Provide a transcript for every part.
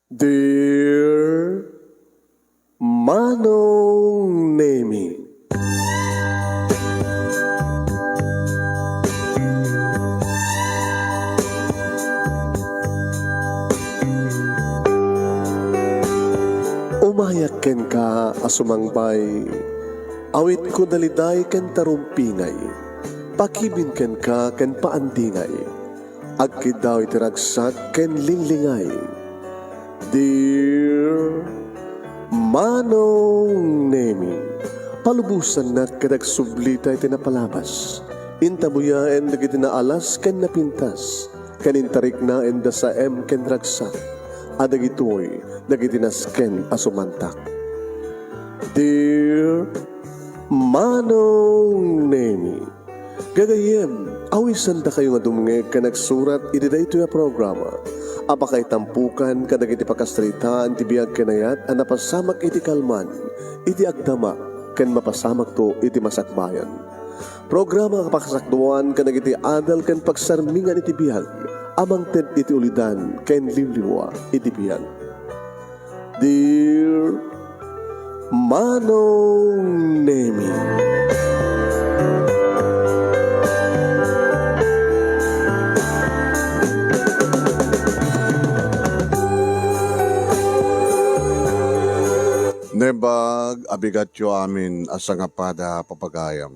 Dear Manong Nemi, umayak ken ka asumangbay, awit ko daliday ken tarumpingay, pakibin ken ka ken paandingay, agkid daw itiragsak ken linglingay. Dear Manong Nemi, palubusan na kadag sublita iti napalabas. Intabuyaen dagiti naalas ken napintas, kanintarik na enda sa ken ragsak. Adagitoy dagiti nasken asumantak. Dear Manong Nemi, gagayem, awisan da kayo nga dumngeg ka nagsurat iti daytoy a programa. Apakay tampukan kadagiti pakastrita ti biyag kenayat a napasamak iti kalman, iti agdama, ken mapasamak to iti masakbayan. Programa kapakasakduan kadagiti adal ken pagsarmingan iti biyag, amang ted iti ulidan ken liwliwa iti biyag. Dear Manong Nemi, Nebag abigatyo amin asangapada papagayam.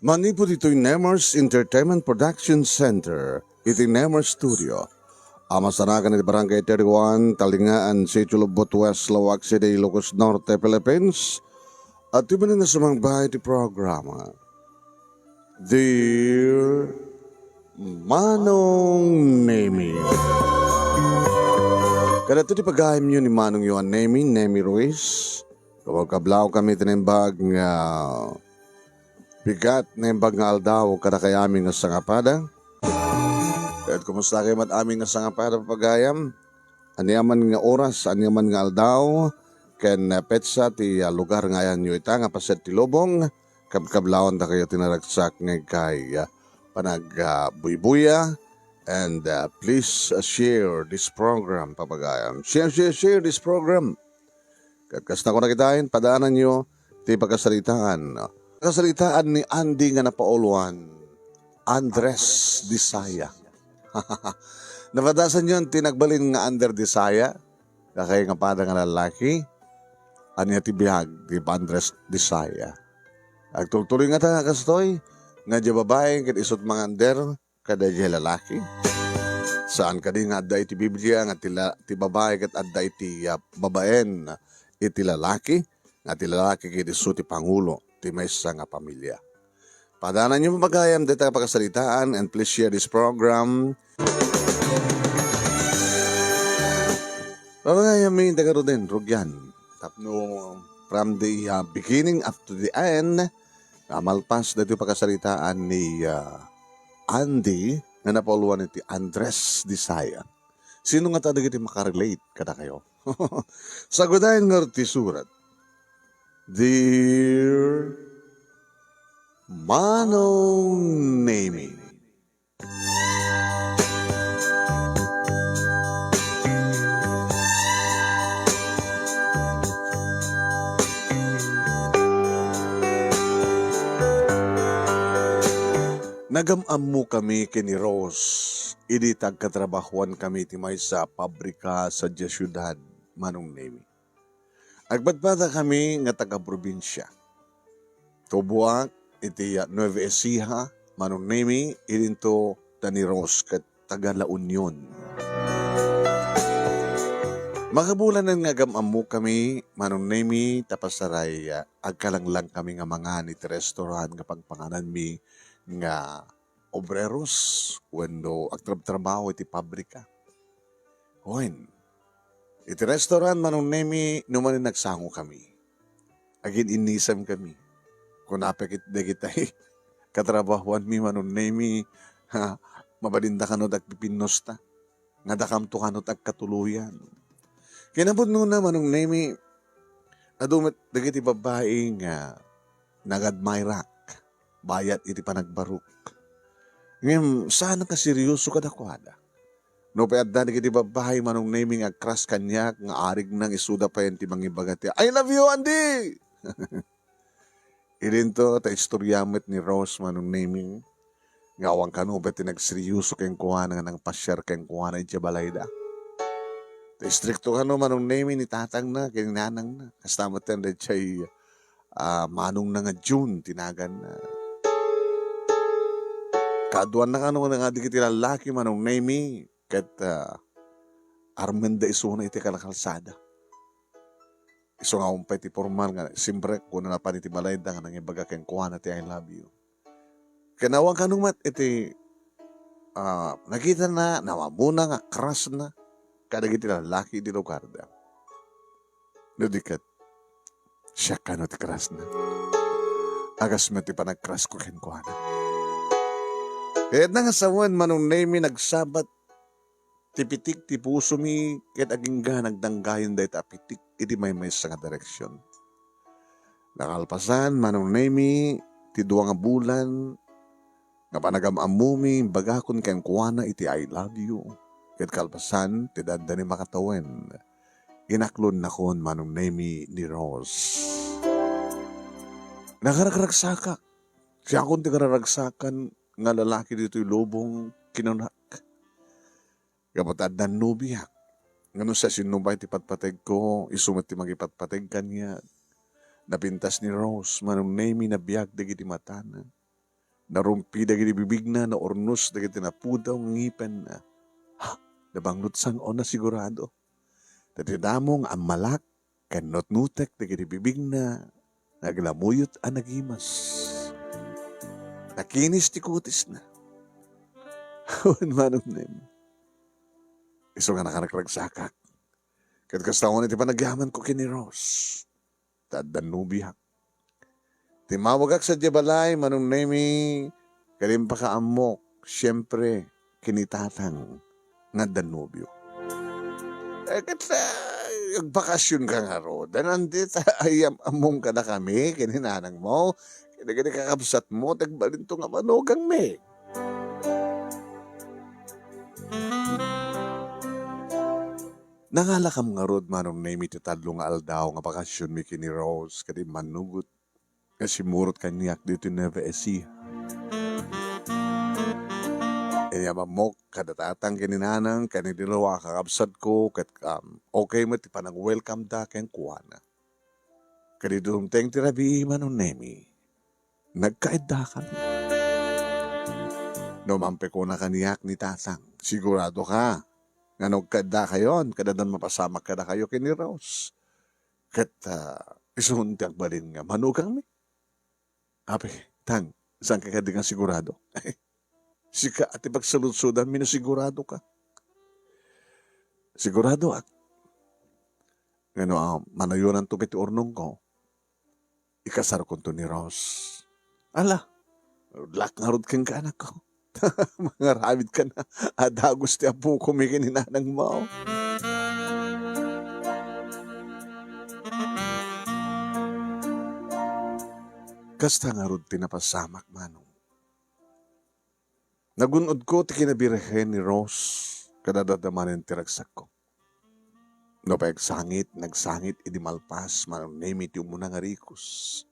Manipod ito'y Nemers Entertainment Production Center, iti Nemers Studio. Amasanakan iti Barangay 31, Talingaan, Sitio Lubot West, Lawag City, Ilocos Norte, Philippines. At iba na sumangbahay iti programa. Dear Manong Nemi. Kada ito di pagayam nyo ni Manong Yohan Nemi Ruiz. Kawag kablaw kami tinimbag nga bigat nimbag nga aldaw kada kay aming nga sangapada. At kumusta kayo mat aming nga sangapada pagayam? Aniyaman nga oras, aniyaman nga aldaw, ken petsa ti lugar nga yan nyo ita nga paset ti lubong, kablawan ta kayo tinaragsak nga kay panag-buybuya. And please share this program, papagayam. Share this program. Kas na ko nakitain, padaanan nyo, ti pagkasalitaan. Pagkasalitaan ni Andy nga napauluan, Andres Disaya. Napadasan nyo, tinagbalin nga Ander Disaya, kakay nga pada nga lalaki, anya ti bihag, ti Andres Disaya. Agtultuloy nga ta, kastoy, nga di babae, kat isot mga Ander, kada di lalaki. Saan ka din nga adda iti Biblia nga ti babae kat adda iti babaen iti lalaki nga ti lalaki kiti su ti pangulo ti maysa nga pamilya. Padanan niyo mapagayam dito ka pagkasalitaan and please share this program. Pagayam may tagaro din, rugyan. Tapno from the beginning up to the end, malpas dito pagkasalitaan ni Andy nga napoluan iti Andres Disaya. Sino nga tadag iti makarelate kada kayo? Sagudayan nga ti surat. Dear Manong Nemi, nagamam mo kami kini Rose, idi tagkatrabahuan kami ti may sa pabrika sa Syudad, Manong Nemi. Agbadbada kami nga taga-probinsya. Tubuak iti Nueva Ecija, Manong Nemi, idinto tani Rose kat taga La Union. Makabulanan nga gamam mo kami, Manong Nemi, tapasaray agkalanglang kami nga mga iti restaurant nga pagpanganan mi nga obreros wendo agtrabaho iti pabrika. Hoen, iti restaurant Manong Nemi numanin nagsango kami. Agin inisam kami. Kung napakit na kita'y katrabahuan mi Manong Nemi, mabalinda ka no agpipinosta. Nga dakam to ka no agkatuluyan. Kinabot nuna Manong Nemi, adumat dagiti babae nga nagadmayrak. Bayat iti panagbaruk. Ngayon, saan ka seryoso ka dakwada? No pa adda di kiti babahay manong naming agkras kanya nga arig nang isuda pa yan ti mangibagati. I love you, Andy! Irinto ta istoryamet ni Rose manong naming nga awang kano ba tinagseryoso kayong kuha nga nang pasyar kayong kuha na itya balayda. Ta istrikto kano manong naming ni tatang na kininanang na. Kastamat yan da chay manong na nga June tinagan na. Kaduan na kano nga di kiti lalaki manong naming kat armenda iso na iti kalakalsada. Iso nga umpay ti formal nga simbre kung na pa iti balayda nga nang ibaga kayong kuha na ti I love you. Kanawang kanumat iti nakita na nawamuna nga crush na kada iti lalaki di lugar da. No dikat siya kano ti crush na. Agas mo ti panag-crush ko kayong kuha na. Kaya na nga sawan manong name nagsabat tipitik ti puso mi ket aging nagdanggayon day tapitik iti may sa nga direksyon. Nakalpasan manong name ti duwa nga bulan nga panagamamumi bagakon ken kuana iti I love you. Ket kalpasan ti dadda ni makatawen. Inaklon nakon manong name ni Rose. Nakaragsakat. Siya akong ti kararagsakan nga lalaki dito'y lubong kinunak. Kapatad na nubiyak. Ngano sa sinubay ti patpateg ko, isumat ti magipatpateg kanya. Napintas ni Rose, manong name na biyag dagiti matana. Narumpi dagiti bibig na, naornos dagiti napudaw ngipen na. Ha, nabanglot sang ona sigurado. Tatidamong ang malak, kanot nutek dagiti bibig na, naglamuyot ang nagimas. Nakinis ti kutis na. Manong name. Iso nga nakaragsakak. Kat kastawan iti panagyaman ko kini Rose. Tadan nubiyak. Timawagak sa Jabalay, manong nemi, kalimpa ka amok, siyempre, kinitatang, nga Danubyo. Kat bakasyon ka nga ro, danandit, ayam among ka na kami, kininanang mo, kinagani kakabsat mo, tagbalinto nga manugang me. Nangalakam nga rod manong name iti tadlo nga aldaw nga bakasyon mi kini Rose kadi manugot nga simurot kanyak dito Nueva Ecija. Mamok kadatatang kininanang kanidilawa kakabsat ko kat okay mo ti panang welcome da ken kuana. Kadi dumteng ti rabi manong name nagkaedda kami. Nomampe ko na kaniyak ni tatang. Sigurado ka nga nagkada kayon, kadadan mapasamak kada kayo kini Rose. Kat isuntiak balin nga, manugang mi. Ape, tang, saan ka kadi nga sigurado? Sika at ipagsaludsudan, minasigurado ka. Sigurado at ngano, manayunan to kiti ornong ko, ikasar ko to ni Rose. Ala, lak nga rod kang ka anak ko. Mga ramid ka na. Adagos ti apo kumikin hinanang mo. Kasta nga rod tinapasamak manong. Nagunod ko ti kinabirhen ni Rose kadadadamanin ti ragsak ko. No pa nagsangit idi malpas manong name iti umuna nga rikos.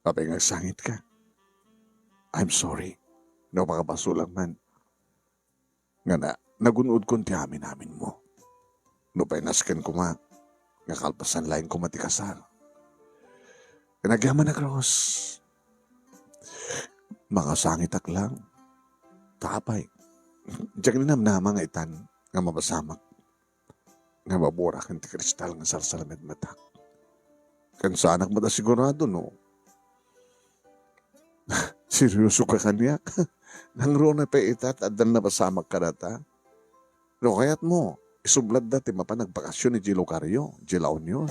Papay nagsangit ka. I'm sorry. No makapasulang man. Nga na, nagunod ko ti amin mo. No pa'y nasken ko nga, nga kalpasan lain ko matikasar. Kanagyaman na Rose. Mga sangit lang. Tapay. Diyan ninamnama nga itan, nga mabasamak. Nga maburak ang ti kristal nga sarsalamed matak. Kan sa anak mata sigurado no. Seryoso ka kanyak. Nang rona pa itat at dan napasamak ka data. No kayat mo, isublad dati mapanagpakasyon ni Gilo Carrio, Gila Union.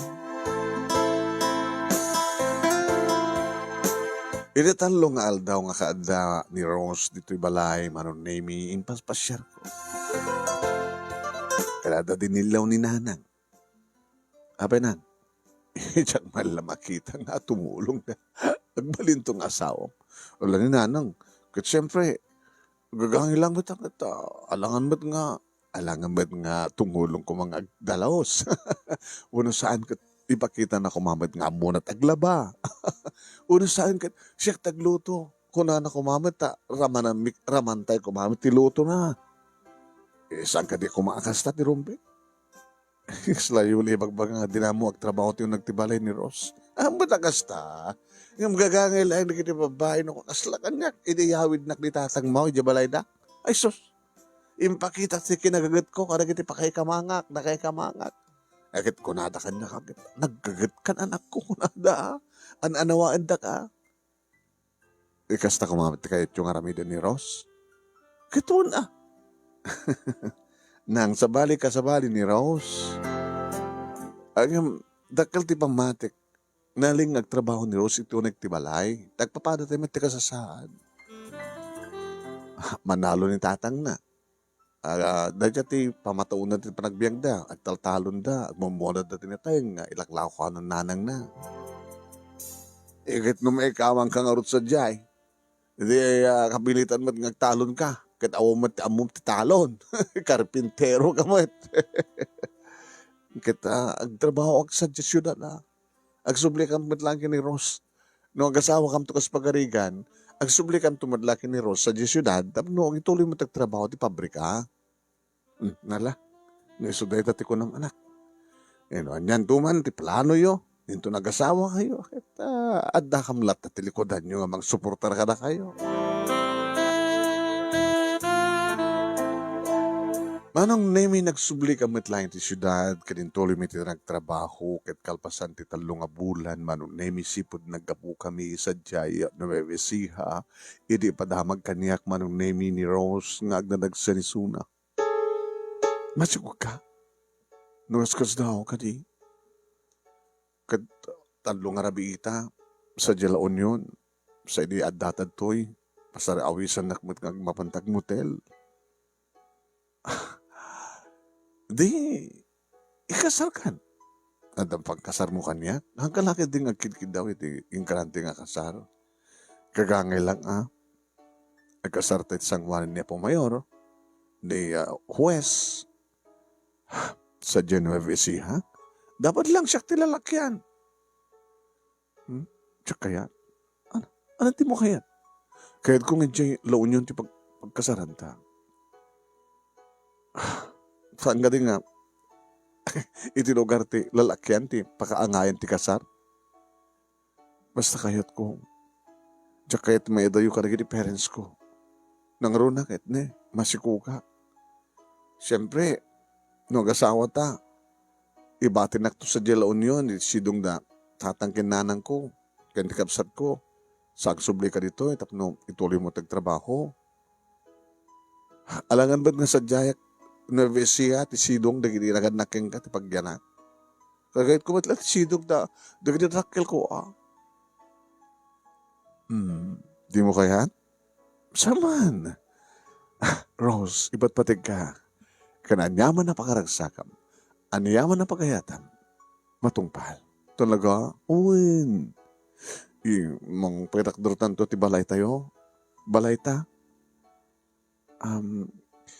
Initanlo nga aldaw nga kaadda ni Rose dito'y balay, manon name impaspasyar ko. Kalada dinilaw ni nanang. Ape nang, diyan man lang makita nga tumulong na. Nagbalintong asawang. Wala ni nanang. Kat siyempre, gagangi lang mo alangan mo't nga Alangan ba't nga tungulong ko mga dalaos. Uno saan kat ipakita na kumamat nga muna taglaba. Uno saan kat siya tagluto. Kuna na kumamat ta raman tayo kumamat tiluto na. Saan ka di kumakasta ti Rumbe? Slayo libag nga dinamo ag trabaho ti yung nagtibalay ni Ross. Ang batakasta. Yung gagangay lang na kiti babae no kaslakan niya. Idiyawid na knitatang mo, ijabalay na. Ay sus, impakita si kinagagat ko, kada kiti pakay kamangak, nakay kamangak. Agit kunada ka na kagit. Naggagat kan anak ko, kunada. Anawaan da ka. Ikasta kumamit kayit yung aramidan ni Ross. Kito na. Nang sabali ka sabali ni Ross. Ang dakal ti pamatik. Naling nagtrabaho ni Ross ito nagtibalay. Tagpapada tayo mati kasasaan. Manalo ni tatang na. Dadya ti pamataon na ti panagbiang da. At taltalon da. At mamunad na tinatayang ilaklaw ko ng nanang na. Ikit no may kawang kang arot sa jay. Hindi kabilitan mo't ngagtalon ka. Kat awam mo't amom ti talon. Karpintero ka mo't. Kat agtrabaho ag sa syudad na. Agsubli kam madlaki ni Ross. No agasawa kam to kas pagarigan. Agsubli kam to madlaki ni Ross sa syudad. Tapno ituloy mo tagtrabaho ti pabrika. Nala. Naisuday tati ko ng anak. Anyan tuman ti plano yo. Dito nag-asawa kayo. Adda kam lat at tilikodan nyo nga mag-suportar ka na kayo. Manong nemi nagsubli ka metlaing ti syudad, kadintuloy mi ti nagtrabaho, ket kalpasan ti talo nga bulan, manong nemi sipod naggapu kami sa Jaya, Nueva Ecija, idi padamag kaniyak manong nemi ni Rose, nga agnadag sa nisuna. Masyukog ka? Nuraskas daw ka di? Kat talo nga rabiita, sa Jela Union, sa idi addatad toy, pasara awisan nakmat nga mapantag motel. Di, ikasar kan. Adang pagkasar mo kanya, ang kalaki din agkidkid daw iti ingkarante nga kasar. Kagangay lang agkasar tayo sangwanan niya po mayor, di huwes sa Genueve Ecija, dapat lang siya tilalakyan. Siya kaya, ano ti mo kaya? Kaya kung hindi La Union ti pagkasaran ta. Saan ka din nga, iti lugar ti lalakyan ti pakaangayan ti kasar. Basta kayat ko, diya kayat may dayo ka ti parents ko. Nang runa kahit ne, masiko ka. Siyempre, nung asawa ta, ibatin na to sa Jela Union, sidong na tatangkin nanang ko, kanti kapsat ko, sagsubli ka dito, tapno ituloy mo tagtrabaho. Alangan ba't nga sa Jayak, Nueva Ecija, ti sidong, dagiti naganakeng ka, ti pagyanak. Kagayit ko matla, ti sidong da, dagiti rakkel ko, Di mo kaya? Saman. Rose, iba't patig ka. Kananyaman na pakaragsakam. Anyaman na pagayatam. Matungpal. Talaga? Uwin. Mang pirakdurutan to, ti balay tayo. Balay ta.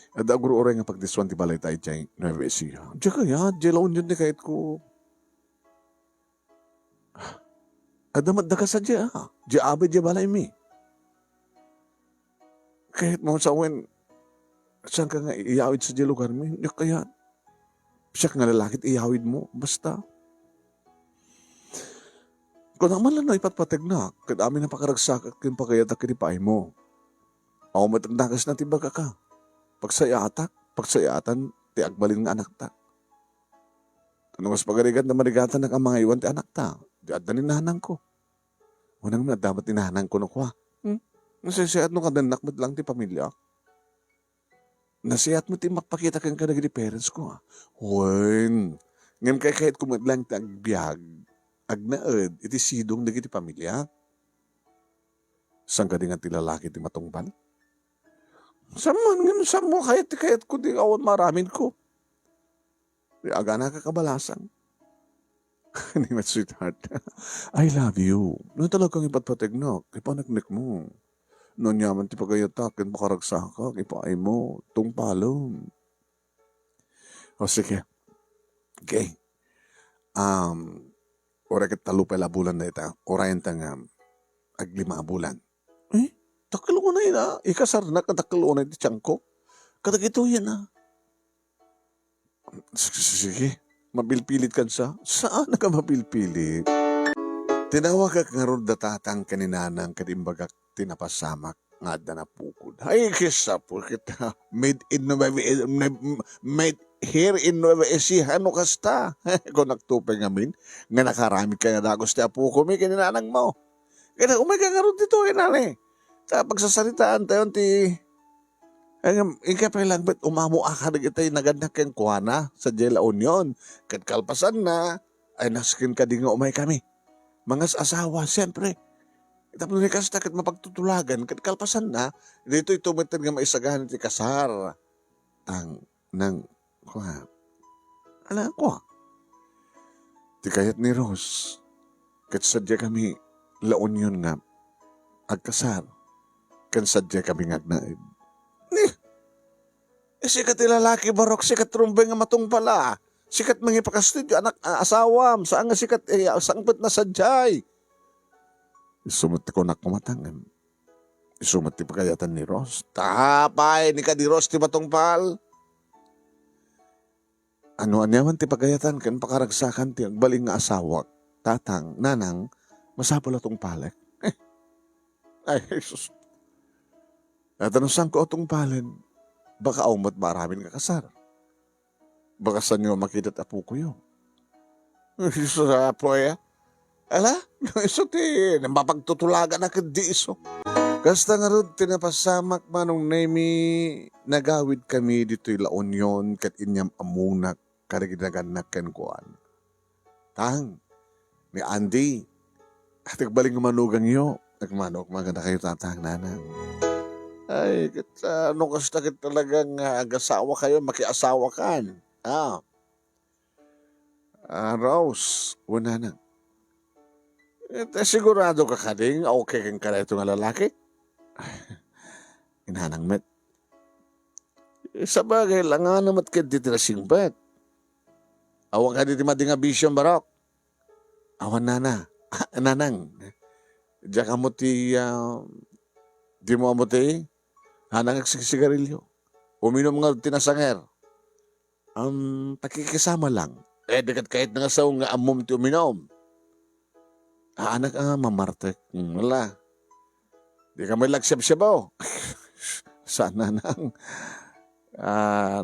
Ada guru orang nga pagdiswan ti balay tayo dyan, Nueva Ecija. Diyan kaya, diyan laon yun ni kahit ko. Ada madaka sa diyan, diyan abe diyan balay mi. Kahit mo sa uwin, saan ka nga iawid sa diyan lugar mi, diyan kaya, siya nga lalakit iawid mo, basta. Kung naman lang na ipatpatag na, kad amin na pakaragsak at kinpakayat at kinipay mo. Ako matagdagas na tibaga ka. Pagsayatan, ti agbalin nga anak ta. Ano mas pagarigan na marigatan ng mga iwan ti anak ta, di adda ni nanang ko. Unang na dapat ni nanang ko no kwa. Nasisiyat no kadanak mo lang ti pamilya. Nasiyat mo ti makpakita kang kanagin ni parents ko. Huwin, ngayon kahit kumadlang ti agbyag, agnaed, iti sidong naging ti pamilya. Saan ka di nga ti lalaki ti matungban? Saman, sa mo, kahit ko di awan maramin ko. Di aga na kakabalasan. Hindi mo, sweetheart. I love you. No talagang ipatpatag na, ipanagnik mo. No nyaman ti pagayatak, makaragsa ka, ipaay mo, tungpalon. O sige. Okay. Ora ket talupay la bulan na ita. Orayan tang aglima bulan. Eh, takal ko na yun Ikasar na katakal ko na iti tiyang ko. Katagito yan Sige. Mabilpilit kan sa? Saan na ka mabilpilit? Tinawag ka nga ron datatang kaninanang kadimbagak tinapasamak nga na pukod. Ay, kisa po kita. Made here in Nueva Ecija, ano kasta? Kung nagtupay ngamin, nga nakarami ka nga dagos ti apo ko, may kaninanang mo. Kaya umay ka nga ron dito, inani. Sa pagsasalitaan tayo, ika pa lang ba't umamo akad itay naganak kang kuwana sa Jela Union. Kat kalpasan na, ay naskin ka di nga umay kami. Mga asawa, siyempre. Tapos ni kasta kat mapagtutulagan, kat kalpasan na, dito itumitin nga maisagahan ti kasar. Nang, ko. Ti kayat ni Rose, kat sadya kami, La Union nga, agkasar, kan sadya kami ngagnaid. Sikat ilalaki barok, sikat rumbe nga matong pala. Sikat mga ipakastudyo, anak asawam, saan nga sikat, sangpet na sadyay. Isumat ko nakumatangan. Isumat ti pagayatan ni Ros. Tapay, ni ka di Ros ti matong pal. Ano anyaman ti pagayatan, kan pakaragsakan ti agbaling nga asawak, tatang, nanang, masapol atong palek. Ay, Jesus. Natanusan ko atong palen. Baka umot maraming kakasar. Baka saan nyo makita apo ko yun. Iso sa apo Ala, iso ti, mapagtutulagan na kadi iso. Kasta nga rin tinapasamak manong nemi nagawid kami dito La Union kat inyam amunak kariginagan ken kuan. Tang, ni Andy, at nagbaling manugang nyo, nagmanok maganda kayo tatang nanang. Ay, ano kasta kit talagang agasawa kayo, makiasawa kan. Rose, una na. Sigurado ka kading, okay kang ka ito nga lalaki? Inanang met. Sa bagay lang nga namat ka dito na singbat. Awang ka dito mading abisyon barok. Awan nanang. Diyan ka mo ti, di mo mo ti, hanang sigarilyo. Uminom nga tinasanger. Pakikisama lang. Dekat kahit nga sa nga amom ti uminom. Anak nga mamartek. Wala. Di ka may lagsab-sabaw. Sana nang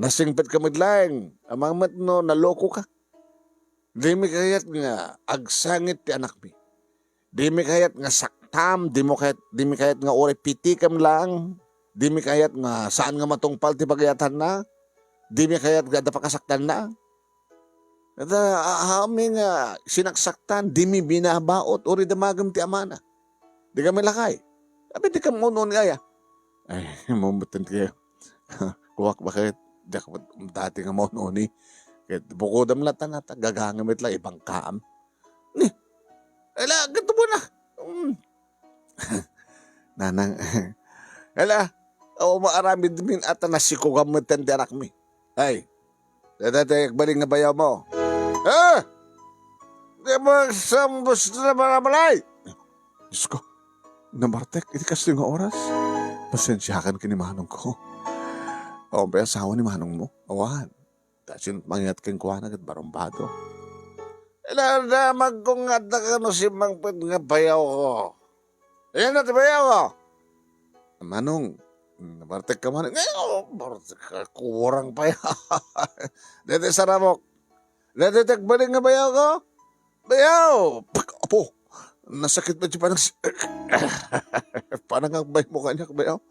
nasingpit ka madlang. Amang mat no, naloko ka. Di mi kayat nga agsangit ti anak mi. Di mi kayat nga saktam. Di mi kayat nga ore pitikam lang. Di mi kayat nga saan nga matungpal ti pagayatan na. Di mi kayat nga dapakasaktan na. At amin nga sinaksaktan. Di mi binabaot. Uri damagam ti amana. Di kami lakay. Sabi di ka munon kaya. Ay, mumutin kayo. Kuwak bakit? Di ka dati nga munon eh. Kaya bukodam latan at gagangamit lang ibang kaam. Ala, ganito mo na. Nanang, ala, maarami din ata nasikugamutan di anak mi. Ay, dati baling nga bayaw mo. Di mo sambos na malamalay. Diyos ko, namartek, iti kasi nga oras. Pasensyakan ka ni manong ko. Ba asawa ni manong mo? Awan. Kasi mangyat kang kuwanag at barumbado. Ilanamag kong nga no si Mangpit nga bayaw ko. Ayan na, bayaw ko. Manong, nabartek ka man. Bartek ka, kurang pa yan. Dede sa ramok. Dede takbaling nga bayaw ko. Bayaw! Apo, nasakit ba siya panang... Panangakbay mo kanya, bayaw.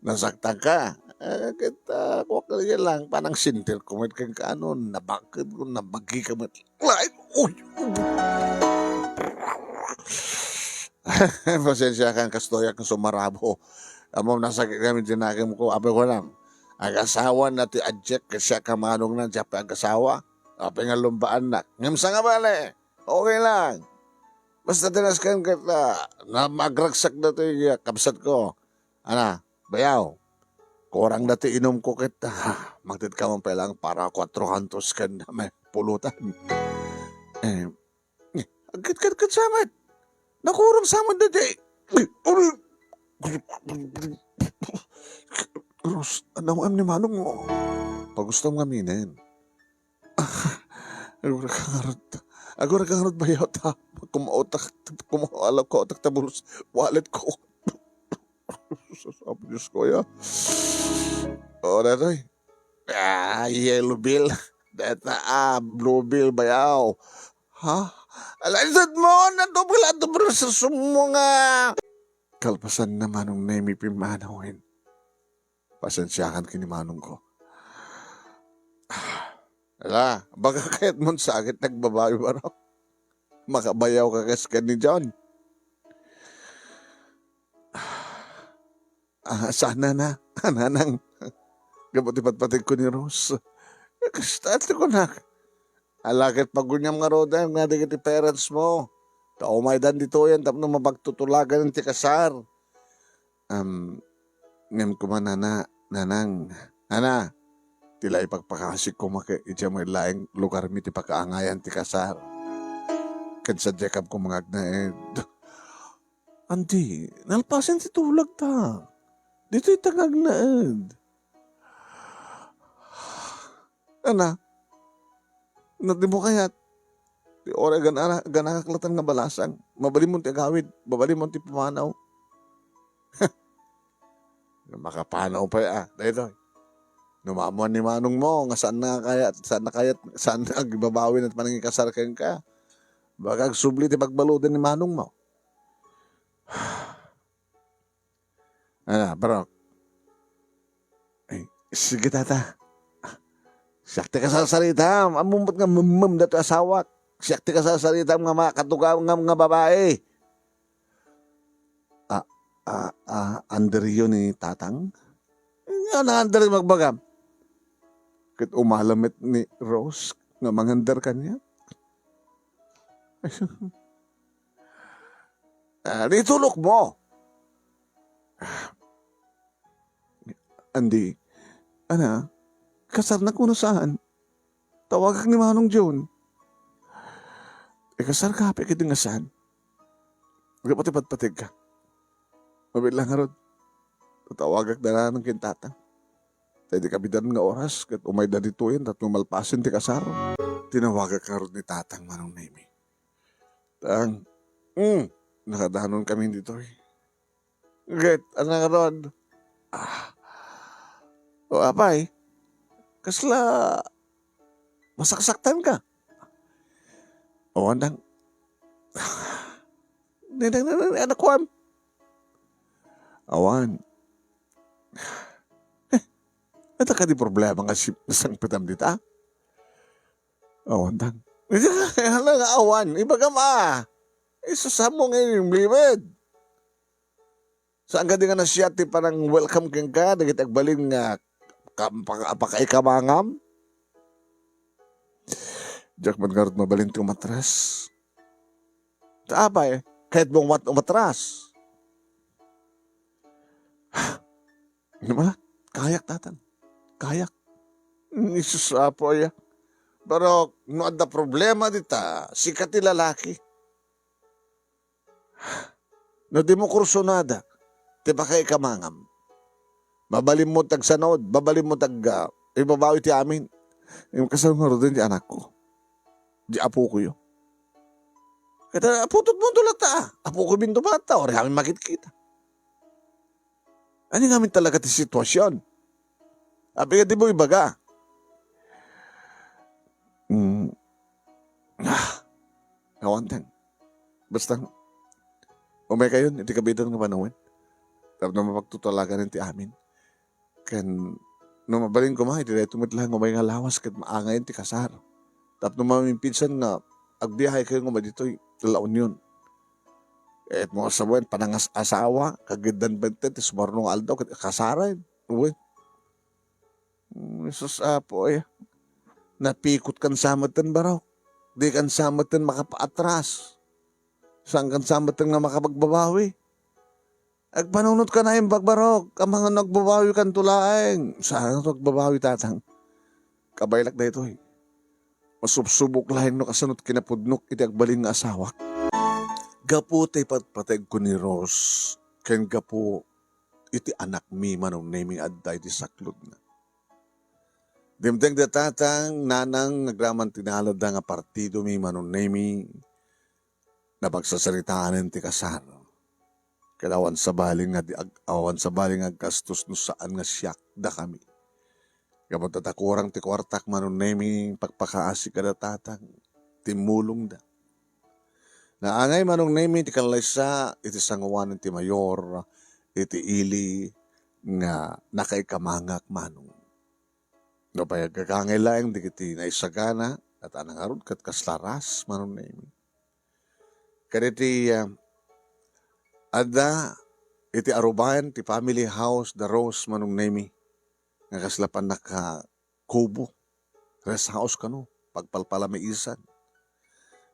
Nasaktan ka. Kita, kuwak na yan lang. Panang sintil kumit kang kaano. Nabakit ko, nabagi ka mat. Uy! Pasensya kang kastoyak ng sumarabo. Amom nasakit kami dinagam ko. Ape ko lang. Ang-asawa na ti adjek kasi kamanong na siya pa ang-asawa. Ape nga lumbaan na. Ngamsa nga bale. Okay lang. Basta tinaskan kita na magragsak na ito yung kapsat ko. Ana, bayaw. Kurang dati inom ko kita. magdit ka man pa lang para 400 ka na may pulutan. Eh, agad samat. Nakurang samat na di. Ros, ano am ni manong mo? Pag gusto mong aminin. Agora ka nga bayaw ta. Kumautak ko, otak tabulos, wallet ko. Sabi Diyos ko, ya. O, datoy. Yellow bill. Data, blue bill bayaw. Ha? Alaisad mo, nadobla sa sumunga. Kalpasan na manong nemi pimanawin. Pasensyahan kinimanong ko. Ala, baka kahit mo sakit nagbabayo ba raw? Makabayaw ka kas ni John. Sana na, ananang. Gabuti patpatig ko ni Rose. Kastati ko na. Alakit pagunyam nga roda, yung nga digiti parents mo. Taumay dan dito yan, tapos na mapagtutulagan ng tikasar. Ngam ko man, nanang. Ana, tila ipagpakasik ko ija may laing lugar mi ti pakaangayan ti kasar. Kansa Jacob ko mga agnaed. Andi, nalpasin si tulag ta. Dito itang agnaed. Ana, nadi mo kayat. Ti ora ganakaklatan nga balasang. Mabalim mo ti agawid, mabalim mo ti pumanaw. Makapanaw pa ya, dahil numamuan ni manong mo, nga saan nagbabawin at mananging kasar ka. Baka subli ti pagbaludin ni manong mo. Barok. Ay, sige tata. Siyakti ka sa sarita, amumot nga mamam dato asawak. Siyakti ka sa sarita nga makatugaw nga babae. Under yun ni tatang? Nga na-under magbagam. Kit umalamit ni Rose nga mangandar kanya. Nitulok mo. Andi, kasar na kuno saan? Tawag ni Manong John. Kasar ka, pekit nga saan? Pati-patig ka. Mabilang nga rod. Tatawagak na ng kintatang. Tayo di kabidan nga oras, kat umay da dito yan, at malpasin ti kasar. Tinawagak nga rod ni tatang manong Nemi. Tang, nakadahanon kami dito eh. Get, ano nga rod? O apay, kasla, masaksaktan ka. O andang, anak ko awan. Ito ka di problema nga sang pitam dita. Awan dang. Hala nga awan. Iba ka ma. Isusamo ngayon yung liwid. Saan ka di nga nasya ti parang welcome kang ka. Nagit agbalin nga apakaikamangam. Diyak man nga mabalin ti umatras. Taapa eh. Kahit mong umatras. Ano ba? Kayak tatan. Kayak. Isus apo ya. Pero no ada problema dita, sikat ti lalaki. No di mo kursunada, ti bakay kamangam. Babalim mo tag sanod, babalim mo tag ibabawi ti amin. Yung kasama din ti anak ko. Di apo ko yun. Kata aputot mo tulata. Apo ko binto bata, or kami makikita. Ano namin talaga ti sitwasyon? Abi ka di mo ibaga. Kawantan. Basta, umay kayo, hindi kabitan nga panawin. Tapos na mapagtutulagan ti amin. Kan, nung mabalin ko ma, hindi tumit lang umay nga lawas kat maangayin ti kasar. Tapos nung mamimpinsan nga, agbiyahay kayo nga dito, laon yun. Et mga sabuan, panangas asawa, kagidan benten, tis marunong aldaw, kasaran. Uwe. Isus apo eh. Napikot kan samatan baraw. Di kan samatan makapaatras. Saan kan samatan nga makapagbabawi. Agpanunod ka na yung bagbarok. Ang mga nagbabawi kan tulaeng. Saan nagbabawi tatang? kabaylak na ito eh. Masubsubok lahin no kasanot kinapudnok iti agbalin nga asawa. Gapo tay patpateg ko ni Rose. Ken gapo iti anak mi manong naming adda iti saklod na. Dimteng datatang nanang nagraman tinalad nga partido mi manong naming na pagsasaritaan ti kasano. Kailangan sa baling nga awan sa baling nga gastos no saan nga siyak da kami. Kapag tatakurang ti kwartak manon naming pagpakaasi kada tatang timulong da. Naangay manong naming ti kalaysa iti sanguan ti mayor iti ili nga nakaikamangak manong. No payag kakangay laeng di kiti naisagana at anang arod kat kaslaras manon naming. Kaditi ada iti arubayan ti family house the Rose manong naming. Nga kaslapan naka kubo, rest house kano, pagpalpala may isan.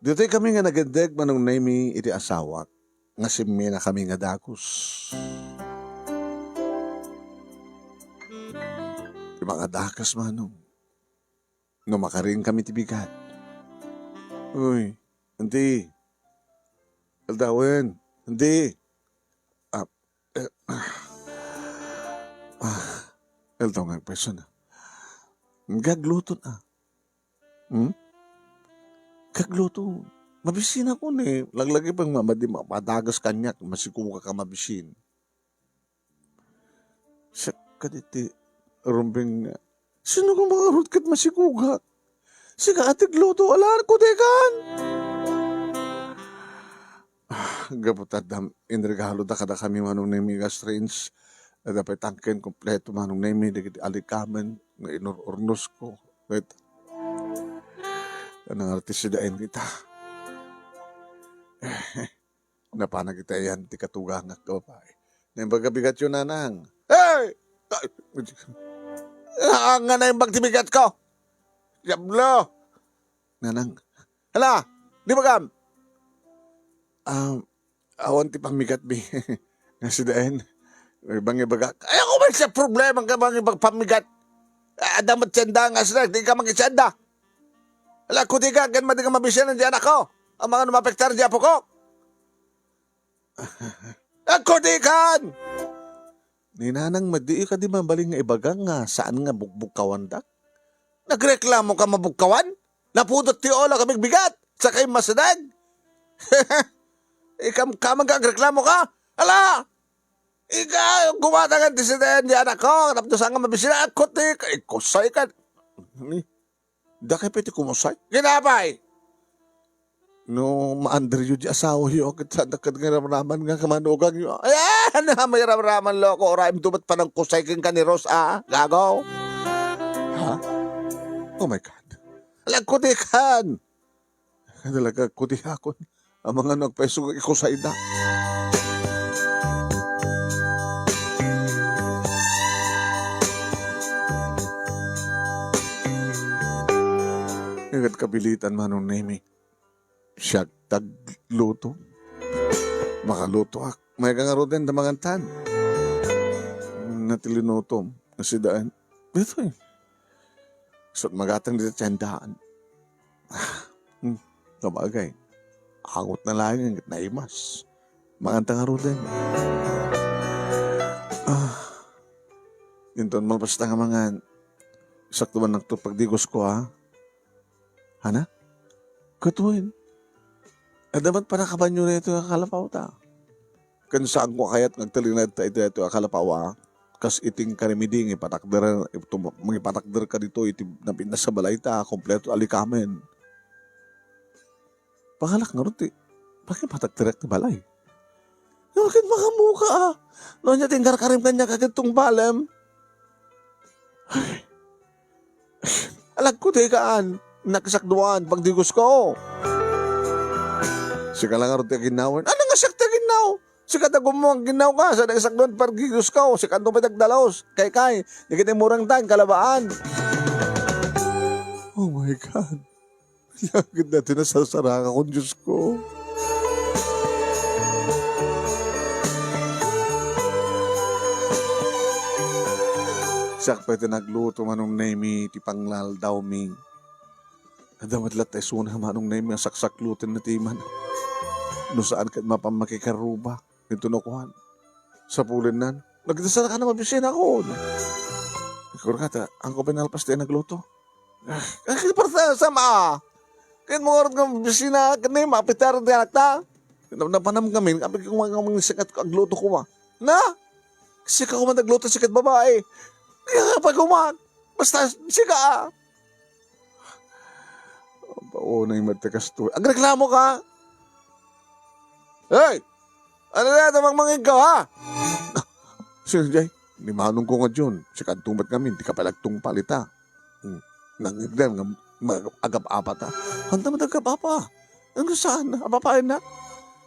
Dito kami nga nagandeg manong naimi iti asawa, nga simmi na kami nga dakos. Di mga dakas manong, no makaring kami tibigat. Uy, hindi. Aldawin, hindi. Elto nga peso na. Gagluto na. Gagluto. Mabisin ako ni. Laglagi pang madagas kanyak. Masikuka ka mabisin. Sa kaditi. Rumbing nga. Sino kang mga rutkat masikuka? Siga atig luto. Alaan ko dekan. Gaputad inregalo da kada kami manong na mga strange. Dapat tangken kompleto manong nemi di alikamen nga inurnos ko. Wait. Anong artisidain kita. Napana kita yan ti katugang at kapay. Nembagabigat yun nanang. Hey! Ang nga na yung bagtibigat ko. Diablo! Nanang. Hala! Di ba kam? Awan ti pamigat bi. Nga sidain. Ibang ibaga, ayaw ko man sa problema ka bang ibang pamigat. Adamat senda nga sila, di ka mag-isenda. Ala, kuti ka, gan di ka mabisyanan diyan ako. Ang mga numapektar diyan po ko. Kuti ka! Ninanang madi ka di mabaling nga ibaga nga saan nga bukbukawan da? Nagreklamo ka mabukkawan? Napudot ti ola kaming bigat sa kay masadag? Ikam ka magagreklamo ka? Ala! Ikaw, gumatagan ti sidayan di anak ko. Napdosan nga mabisina. Kutik. Kusay ka. Daki piti kumusay. Ginapay. No, ma-under yun di asawa yun. Kitsadakad nga ramraman nga kamanugang yun. Ayan, may ramraman loko. Oraim tumat pa ng kusay king ka ni Rose, Gago. Ha? Oh my God. Alang kutikan. Talaga kutihakon. Ang mga nagpeso ikusay na. Agad kabilitan manong nemi. Siya tagluto. Makaluto ak. May kangaro din damangantan. Natilinutom. Nasidaan. Ito eh. So magatang dito tiyandaan. Kabagay. Angot na lang ang naimas. Magantang aro din. Yun doon malbasta nga mga sakto man nagtupagdigos ko Hana? Katuin. Dapat pa nakabanyo na ito ang kalapaw ta. Kan saan ko kayat nagtalinad ta ito ang kalapaw kas iting karimiding ipatakder ka dito iti napinas sa balay ta kompleto alikamen. Pangalak nga rin bakit patakder ti balay? Bakit makamuka Noon niya tinggar karim kanya kagitong balam. Alag ko kaan. Nakasakduan pagdigos ko. Sika lang aron ti ginawan. Ano nga sakta ginaw? Sika tagom mo ang ginaw ka. Sa nakasakduan pagdigos ko. Sika ando patagdalos. Kay. Dikit murang tan kalabaan. Oh my God. Yakit natin nasasarang akong Diyos ko. Siyak pa iti nagluto manong nemi ti panglal daw mi. Adamat lat ay suna manong nemi ang saksaklutin na timan. No saan kat mapamakikaruba. Ito nakuhan. Sa pulin nan. Nagdasal ka na mabisin ako. Ikaw kata, ang ko pinalpas tayo nagluto. Kaya parta sama. Kaya mga oras ng bisina, kaya mapitar di anak ta. Napanam kami, kapag kung mga sikat ko, agluto ko ma. Na? Sika ko man nagluto sikat babae. Kaya kapag kuman, basta sika. Oo na yung matakas to. Ang reklamo ka? Hey! Ano na ito mga ikaw ha? Sino Jay? Ni manong ko nga dyan. Sikat tumat kami, di ka palagtong palita. Nangigdan nga agap-apat ha. Handa mo agap-apa. Ang saan? Apapain na?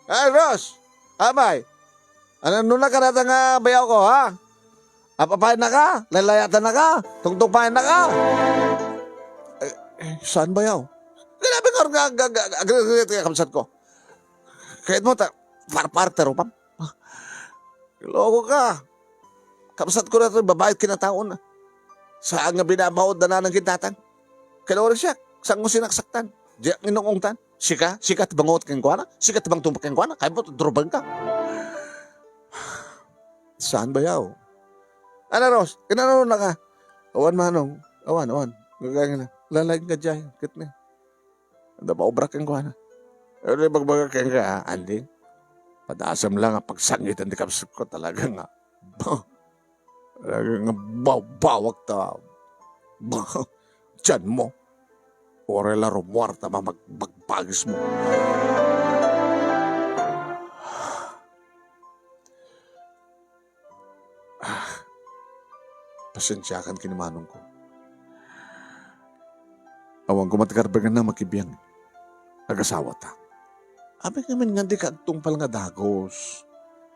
Ay, Ross! Amay! Ano na ka natin nga bayaw ko, ha? Apapain na ka? Lalayatan na ka? Tungtungpain na ka? Saan bayaw? Grabe ka rin kamsat ko. Kahit mo, parter, upam. Loko ka. Kamsat ko na ito, babayit kinataon na. Saan nga binabawod na ng kintatang? Kalori siya, saan mo sinaksaktan? Diyak ninungungtan? Sika tibangot kang kuwana? Sika tibang tumpak kang kuwana? Kaya mo, drobang ka. Saan ba yaw? Ano, Ros? Kinanong na ka? Awan manong. Awan. Gagangin na. Lalagin ka dyan. Kit na. Ano ba, obrak kang kuwana? Ano yung bagbaga kang ka, Andy? Padasam lang ang pagsangitan di kapsat ko talaga nga. Talaga nga bawak ta. Diyan mo. Orela Romuarta magbagpagis mo. Pasensyakan kinimanong ko. Awang ko matkarbagan na makibiyang. Nagasawa ta. Abi ngamin nga di kagtungpal nga dagos.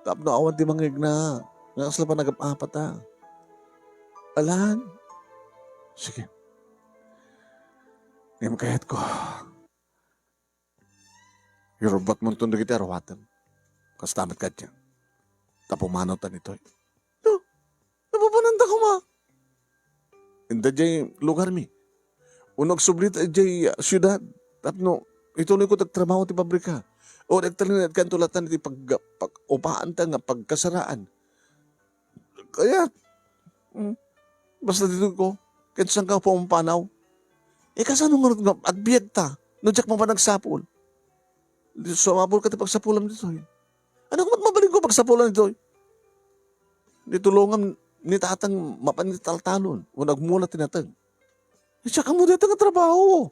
Tapno awan di mangig na. Nakasla pa nagap-apat ta. Alan. Sige. Ngayon kahit ko. Yorobot mo tundo kita arawatan. Kastamat ka dyan. Tapumanaw ta nito. No, napapananda ko ma. Inda jay lugar mi. Unog sublit jay syudad. Tapno, ituloy ko tagtrabaho ti pabrika. O nagtalinat ka tulatan iti pag-upaan ta nga pagkasaraan. Kaya, basta dito ko, kahit saan ka pumapanaw. Kasano nga at biyag ta? Nudyak mo pa nagsapol. Sumapol ka ti pagsapulam dito. Ano kung mabalik ko pagsapulan dito? Ditulungan ni tatang mapanitaltalon. O nagmula tinatag. Tsaka mo dito nga trabaho.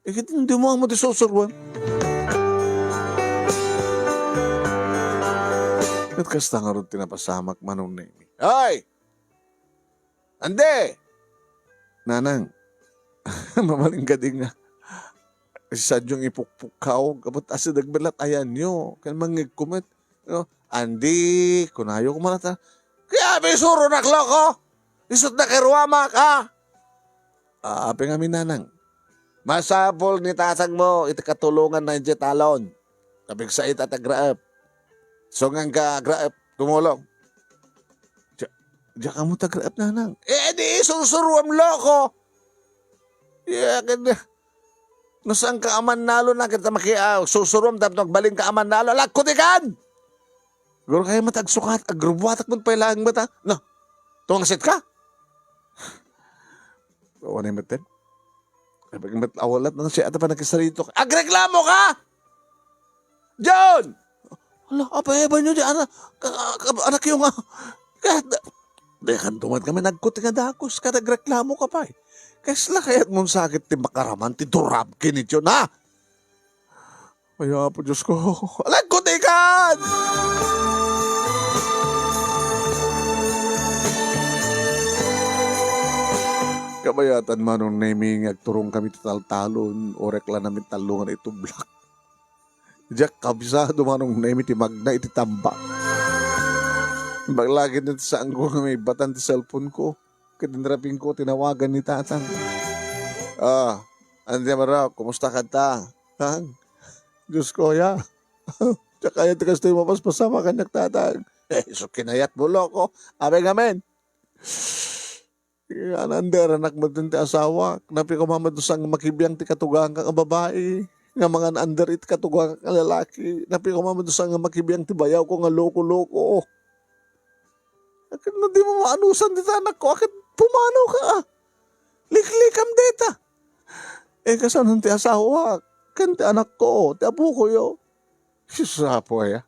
Hindi mo ang mo disusurwan. At kasta nga rin tinapasamak manong nemi. Hoy! Ande! Nanang, mamaling gading nga. Sadyong ipukpukaw, kapag asa nagbalat, ayan nyo. Kaya mangigkumit. No? Andi, kunayo kumalata. Kaya may suro na kloko. Isot na kiruama ka. Api nga minanang. Masapol ni tatang mo, itakatulungan na yung talon. Kapag sa itatagraap. So nga graap, tumulong. Diyan ka mo tagraap nanang. Di susuruam loko. Nasaan ka aman nalo na kita susuruam tapos nagbaling ka aman nalo. Lagkutikan! Guro kayo matagsukat, agrubuatak mo pa ilang mata. No, tungangsit ka? Wala yung matin. Kapag matawalat na siya at pa nagkasarito ka. Agreklamo ka! John! Ala, apa nyo dyan? Anak yung Dekan tumat kami nagkuti nga dakos ka nagreklamo ka pa eh. Kaya kaya't mong sakit ti makaraman ti durab kini John ha? Kaya po Diyos ko. Nagkuti ka! Kabayatan manong naming agturong kami tatalon o rekla namin talungan ito black. Diyak kabisado manong naming ti magna iti tamba. Baglagi nito sa anggo nga may batan ti cellphone ko. Kadinrapin ko, tinawagan ni tatang. Andi mara, kumusta ka ta? Diyos ko, ya. Tsaka yung tagas tayo mapaspasama ka nagtatang. So kinayat mo loko. Abe ngamen. Anander, anak mo din ti asawa. Napi ko mamadusang makibiyang ti katugang kang babae. Nga mga under it katugang kang lalaki. Napi ko mamadusang makibiyang ti bayaw ko nga loko-loko. Akin na di mo maanusan dito anak ko. Akin pumanaw ka ah. Liklikam dita. Kasanan ti asawa. Kan ti anak ko. Ti apo ko yo. Sisapo ya.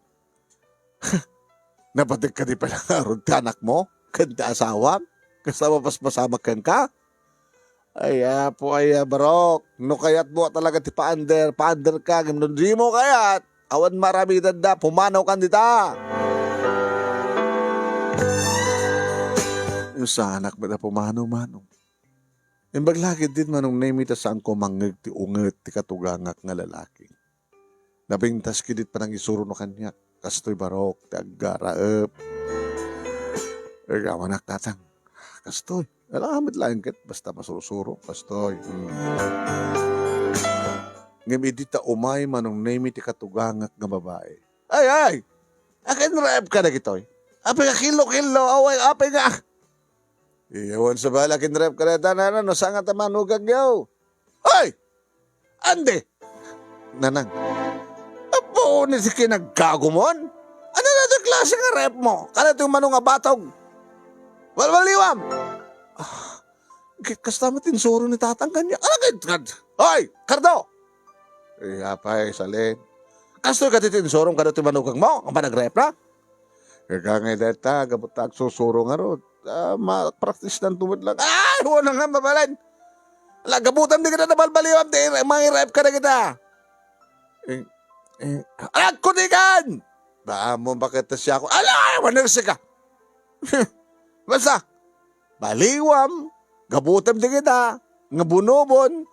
Napatik ka di pala nga ti anak mo. Kan ti asawa. Kasama pasama ka. Ay, po ay barok. No kayat mo talaga ti paander ka. Di mo kayat. Awan marami danda. Pumanaw kan dita. Yung sa anak ba na pumanaw-manaw. Yung baglagid din manong naimita saan ko mangag ti unget ti katugangak nga lalaki. Nabingtas kidit pa nang isuro no kanya. Kastoy barok. Ti aggaraep. Gawanak tatang. Kastoy. Alamit lang kit. Basta masurusuro. Kastoy. Ngayon dita umay manong naimita ti katugangak nga babae. Ay! Akin rep ka na gitoy. Apay nga kilo-kilo. Away, apay nga. Iyawan sa bala kinrep ka na tanan, no sanga tamanugag yaw. Ay! Ande! Nanang, apo ni si kinagkagumon? Ano na ito klase nga rep mo? Kana ito yung manong nga batog? Walwaliwam! Kastama tinsuro ni tatang kanya. Ay! Kardo! Apay, salin. Kasto ka titinsurong ka na ito yung manugag mo? Ang panag-rep na? Kagangay deta, gabutag susuro nga ron. Ma-practice ng tumod lang. Ay, wala nga mabalan. Gabutan di ka na nabalbaliwam. Mga rep ka na kita. Anak ko di kan! Baka mo bakit siya ako. Alay, wanarsi ka. Basta, baliwam, gabutan di kita, nga bunobon,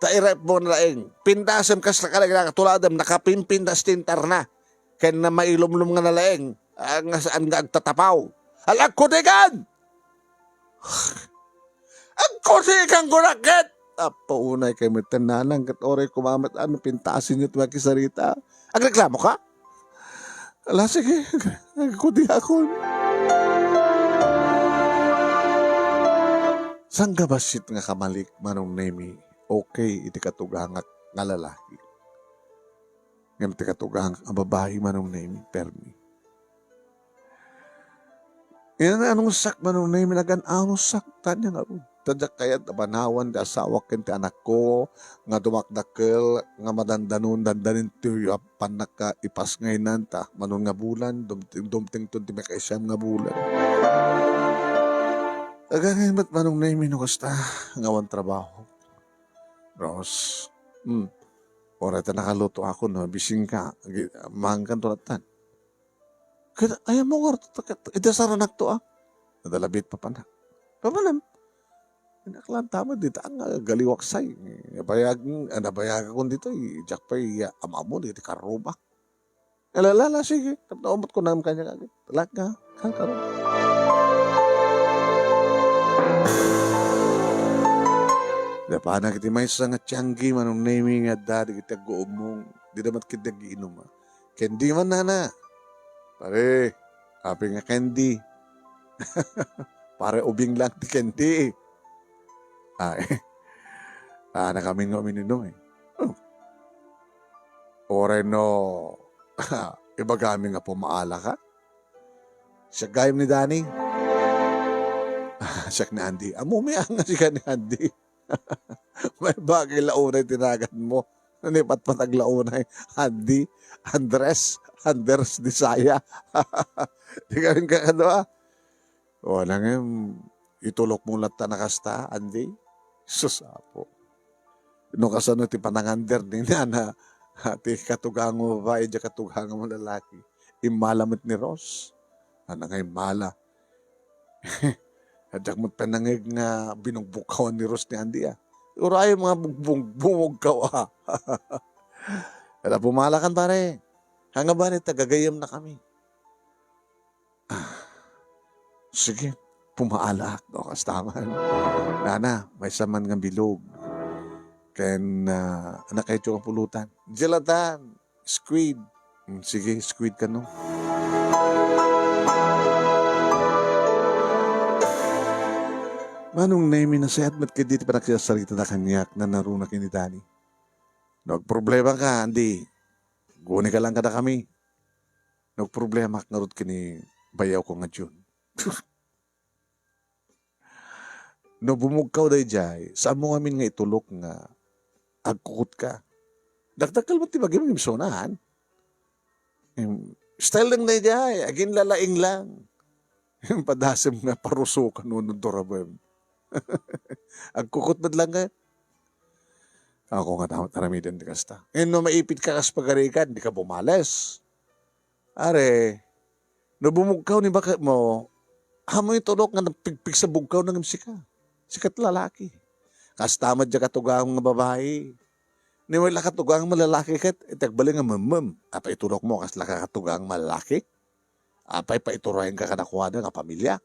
ta-rep mo na laing. Pintasam kas na ka tuladam, nakapimpintas tintar na. Kaya na mailumlum nga na laing. Nga saan nga agtatapaw. Anak ko di kan! Ang kusikan ko nakit! Paunay kayo may tananang kat oray kumamat ano pintasin niyo tuwa kisarita. Ang reklamo ka? Ala sige, nagkudi ako. Sangga basit nga kamalik manong nemi okay iti katugangak nga lalaki. Ngayon iti katugangak ang babae manong nemi permi. Yan anong sak manong nemi nagan anong sak tanya nga ron. Tadyak kayat abanawan da asawa ken ti anak ko nga dumakdakkel nga madandanon dandanin ti panaka ipas ngaynan ta manon nga bulan dumting ton ti makaisam nga bulan. Again mat manong nemi no kasta nga wan trabaho. Bros. Ora ta nakaluto ako no bising ka mangkan tulatan. Kaya ayaw mo nga, ito sa ranak to ah. Nadalabit pa pa na. Pamanam. Inaklan tama dito ang galiwaksay. Nabayag akong dito. Jack pa ama mo dito karuba. Alalala, sige. Naumot ko naman kanya kagit. Talaga, kakaroon. Dapanak iti may sa nga tiyanggi manong naming nga dadi kita goomong. Di damat kita giinom ah. Kendi man nana. Pare, api nga candy. Pare, ubing lang ti candy. Na kami nga uminom eh. Oray no, iba kami nga pumaala ka. Siya gayam ni Danny. Siya ni Andy. Amumiya nga siya ni Andy. May bagay launay tinagan mo. Nanipat patag launay. Andy, Anders Disaya. Di ka rin kakano ah. O nang itulok mong lata na kasta, Andy. Susapo. No kasano ti panangander ni na ti katugang mo babae, di katugang mo lalaki. Imalamit ni Ross. Ano nga imala. Hadyak mo panangig nga binungbukawan ni Ross ni Andy ah. Uray mga bumugkaw ah. Kaya pumalakan pare. Hanga ba rin tagagayam na kami? Sige, pumaala. No, kastaman. Nana, may saman ng bilog. Ken, anak kayo yung pulutan. Gelatin, squid. Sige, squid ka no. Manong Nemi na sayat mat ka dito pa nagsasarita na kanyak na naruna kini Dani. Nagproblema ka, Andy. Guni ka lang kada kami. Nagproblema ka narod kini bayaw ko nga June. No bumugkaw day jay, saan mo amin nga itulok nga agkukot ka. Dakdakal mo tibagay mo yung sonahan. Style lang day jay, agin lalaing lang. Yung padasem nga parusukan nunod dorabem. Agkukot bad lang ka. Ako nga tamat naramidan di kasta. No maipit ka kas pagarikan, di ka bumales. Are, no bumugkaw ni bakit mo, hamoy tulok nga nagpigpig sa bugkaw ng imsika. Sikat lalaki. Kas tamad dya katugang nga babae. Ni wala katugang malalaki kat, itagbali nga mamam. Apa itulok mo kas laka katugang malalaki? Apay pa iturahin ka kanakuha nga pamilya.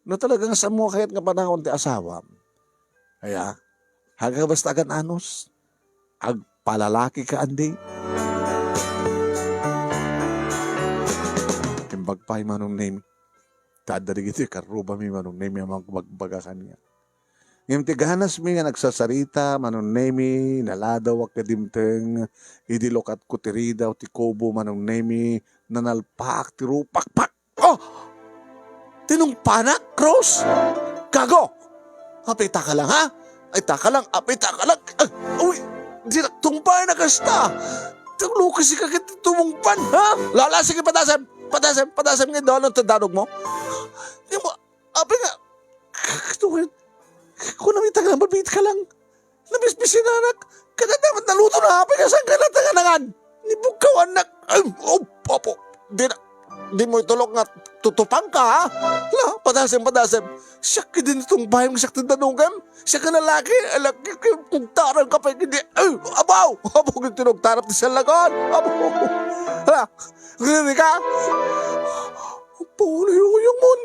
No talagang sa mo kahit nga panahon ti asawam. Kaya, haga basta agan anos, agpalalaki ka andi. Timbagpay manong name. Tadari giti karuba mi manong name yung magbaga kanya. Ngayon tigahanas mi nga nagsasarita, manong name, naladaw ak kadimteng, idilokat kutirida o tikobo manong name, nanalpak, tirupak, pak! Oh! Tinungpanak, Cross! Gago! Apita ka lang, ha? Ay, taka lang, apita ka lang. Uy, di na tumpay na kasta. Lukas ka kita tumungpan, ha? Lala, sige, padasem nga doon ang tadanog mo. Di mo, api nga, kung namita ka lang, mabit ka lang. Nabisbisin na anak, kada dapat naluto na, api ka saan ka natanganangan. Nibugkaw anak, opo, di mo itulok nga, tutupang ka, ha? La, padasem. Siya ka din itong bahay ng sakit tanungam. Siya ka lalaki, alaki, kung tarang ka pa, hindi, abaw, kung tinugtarap ni sa lagon, abaw. Hala, gini ka? Puli yung mon.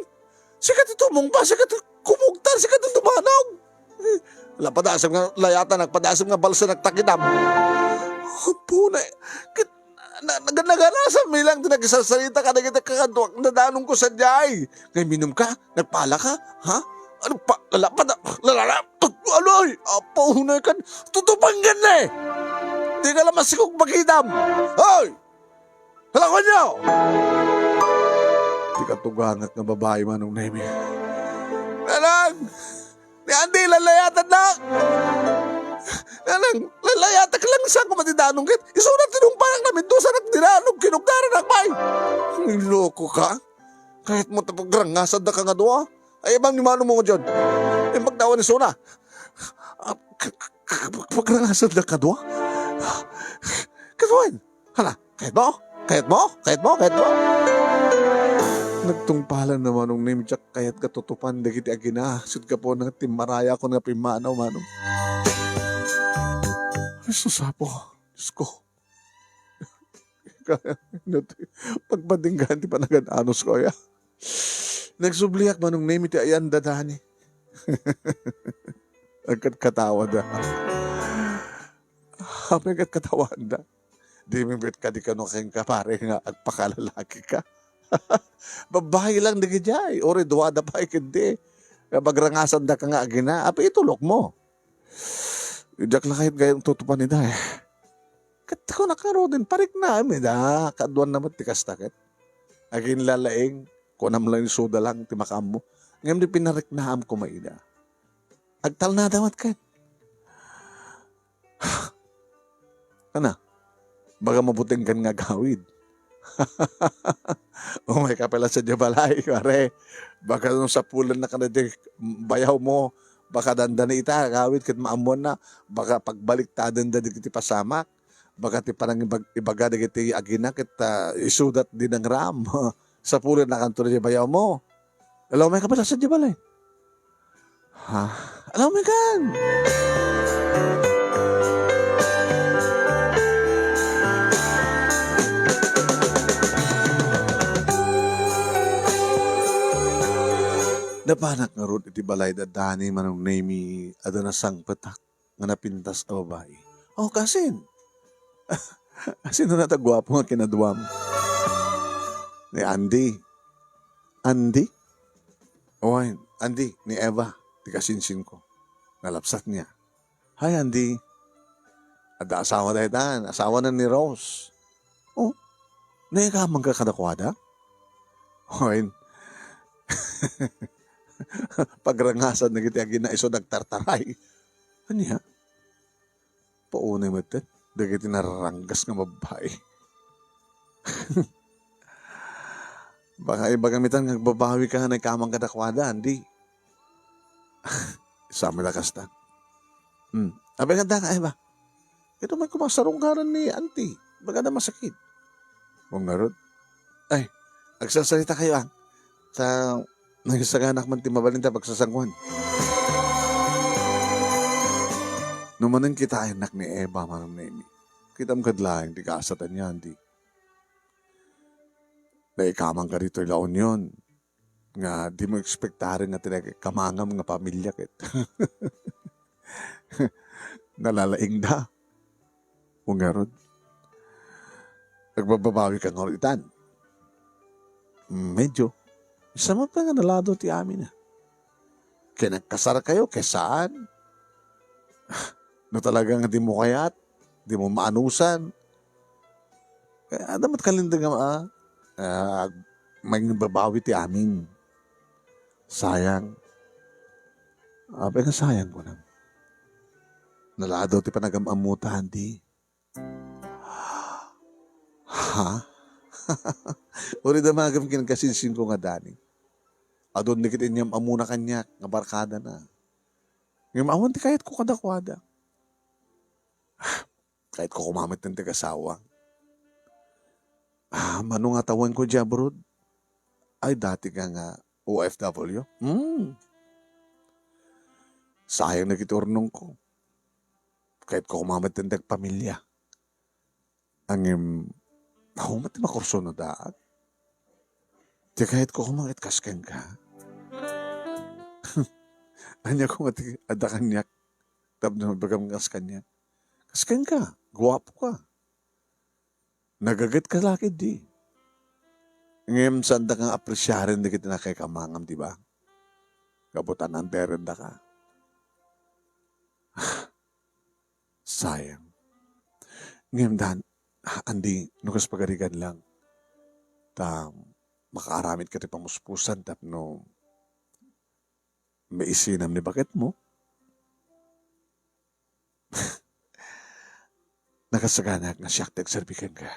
Siya ka titumong ba, siya ka kumugtar, siya ka tumanog. Hala, padasem nga layatan, nagpadasem nga balsa nagtakidam. Punay, naganasa mi lang nagsasalita ka na kita kakadwak na danong ko sa jay. Ngay minum ka? Nagpala ka? Ha? Ano pa? Aloy! Apo na kan. Tutupanggan na eh! Di ka lang masikog maghitam. Hoy! Halakon niyo! Di ka tugangat na babae manong nemi. Nanang! Ni Andy, lalayatan na! Nanang, lalayatan ka lang saan ko matidanong kit. Isunat tinong parang namin doon sa nagdinanog, kinugdaran ang bay. Niloko ka? Kahit mo tapagrangasad na ka nga doon, ay ibang ni mano mo ko dyan. Ay magdawa ni Sona. Pagrangasad na ka doon? Katuan. Hala, kahit mo? Nagtungpalan naman nung name jack kayat katutupan dagiti agina. Sud ka po ng timaraya ko nga pimanaw manong. Ay susapo. Diyos ko. Pagbandinggan ti panagananos ko ya. Nagsubliak manong name iti ayan dadani. Agkat-katawa da. Hapay agkat-katawan da. Di mibit ka di ka no kayong kapare nga agpakalalaki ka. Babae lang di kajay. Ori duwada pa ikindi. Bagrangasan da ka nga agina. Apa itulok mo? Idak na kahit gayong tutupan nida eh. Kat ko nakaro din. Parik na da. Kaduan naman tikas takit. Agin lalaing. Kunam lang yung soda lang. Timakam mo. Ngayon di pinarik na am ko maida. Agtal na damat ka. Kana? Baga mabuting kan nga gawid. Umay ka pala sa Jabalay, pare. Baka nung sa pulan na kanadi bayaw mo, baka dandana ita, kawit kit maamuan na, baka pagbalik ta danda kiti pasamak, baka ti parang ibaga kiti agina kit isudat din ng ram sa pulan na kanto na bayaw mo. Alam mo ka pala sa Jabalay? Ha? Alam mo kan? Napanak nga ron iti balay da dani manong nemi adana sang petak nga napintas a babae. Oh, kasin. Asin na natagwapo nga kinaduam. Ni Andy. Andy? Oy, Andy, ni Eva, tiga sinsin ko. Nalapsat niya. Hi, Andy. Ada asawa dahil dan. Asawa na ni Rose. Oh, naikamang ka kadakwada? Oy, pagrangasan na kita ginaiso nagtartaray. Ano ya? Paunay mo ito. Dagiti nararanggas nga babae. Baka iba gamitan nagbabawi ka na kamang kadakwada, Andy. Sa amin na kasta. Abay ganda ka, Eva. Ito may kumasarunggaran ni Auntie. Baga na masakit. Kung narod. Ay, agsasalita kayo sa nagsaganak man timabalinta pagsasangkuhan. Numanin kita ay anak ni Eva, manong nemi. Kita mo kadlaing, di kaasatan niya, Auntie. Naikamang ka rito ilaon yun. Nga di mo ekspektarin nga kamangam nga pamilya kit. Nalalaing da. Ungarod. Nagbababawi ka ng oritan. Medyo. Isa mo pa nga nalado ti amin na. Kaya nagkasar kayo, kaya saan? No talagang di mo kayat, di mo maanusan. Kaya damat kalindag nga may nababawi ti amin. Sayang. Abay nga sayang ko na. Nalado ti panagamamuta, Andy. Ha? Uri da magam kinagkasinsin ko nga dani. Adon nikit inyam amuna kanyak, nga barkada na. Ngayon awan ti kahit ko kadakwada. Kahit ko kumamit ng tigasawa. Manong atawan ko dyan, bro. Ay, dati ka nga OFW. Sayang na kiturnong ko. Kahit ko kumamit ng pamilya. Ang mati makurso na daat. Di kahit ko kumamit kasken ka. Anya ko mati ada kanyak. Tab na magbagang kaskanyak. Kasken ka. Guwapo ka. Nagagat ka laki di. Ngayon sanda kang apresyarin na kita na kay kamangam, di ba? Kabutan ang derenda ka. Sayang. Ngayon dan, Andy, nukas pagarigan lang. Makaaramit ka rin pamuspusan tap no may isinam ni bakit mo. Nakasaganak na siyak tagserbikan ka.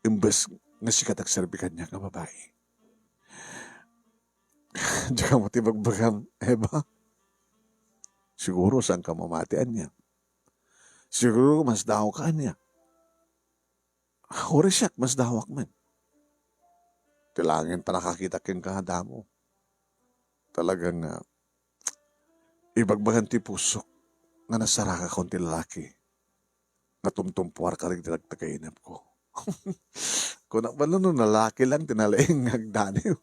Imbes nga sikat tagserbikan niya nga babae. Diyan mo tibagbagam, Eva. Siguro saan ka mamatian niya. Siguro mas daw ka niya. Uri siyak, mas dawak man. Tilangin pa nakakita kang kahadamo. Talagang ibagbagan ti pusok nga nasara ka konti lalaki. Nga tumtumpuar ka rin tinagtagainap ko. Kung nakbalo no lalaki lang tinalaing hagdaniw.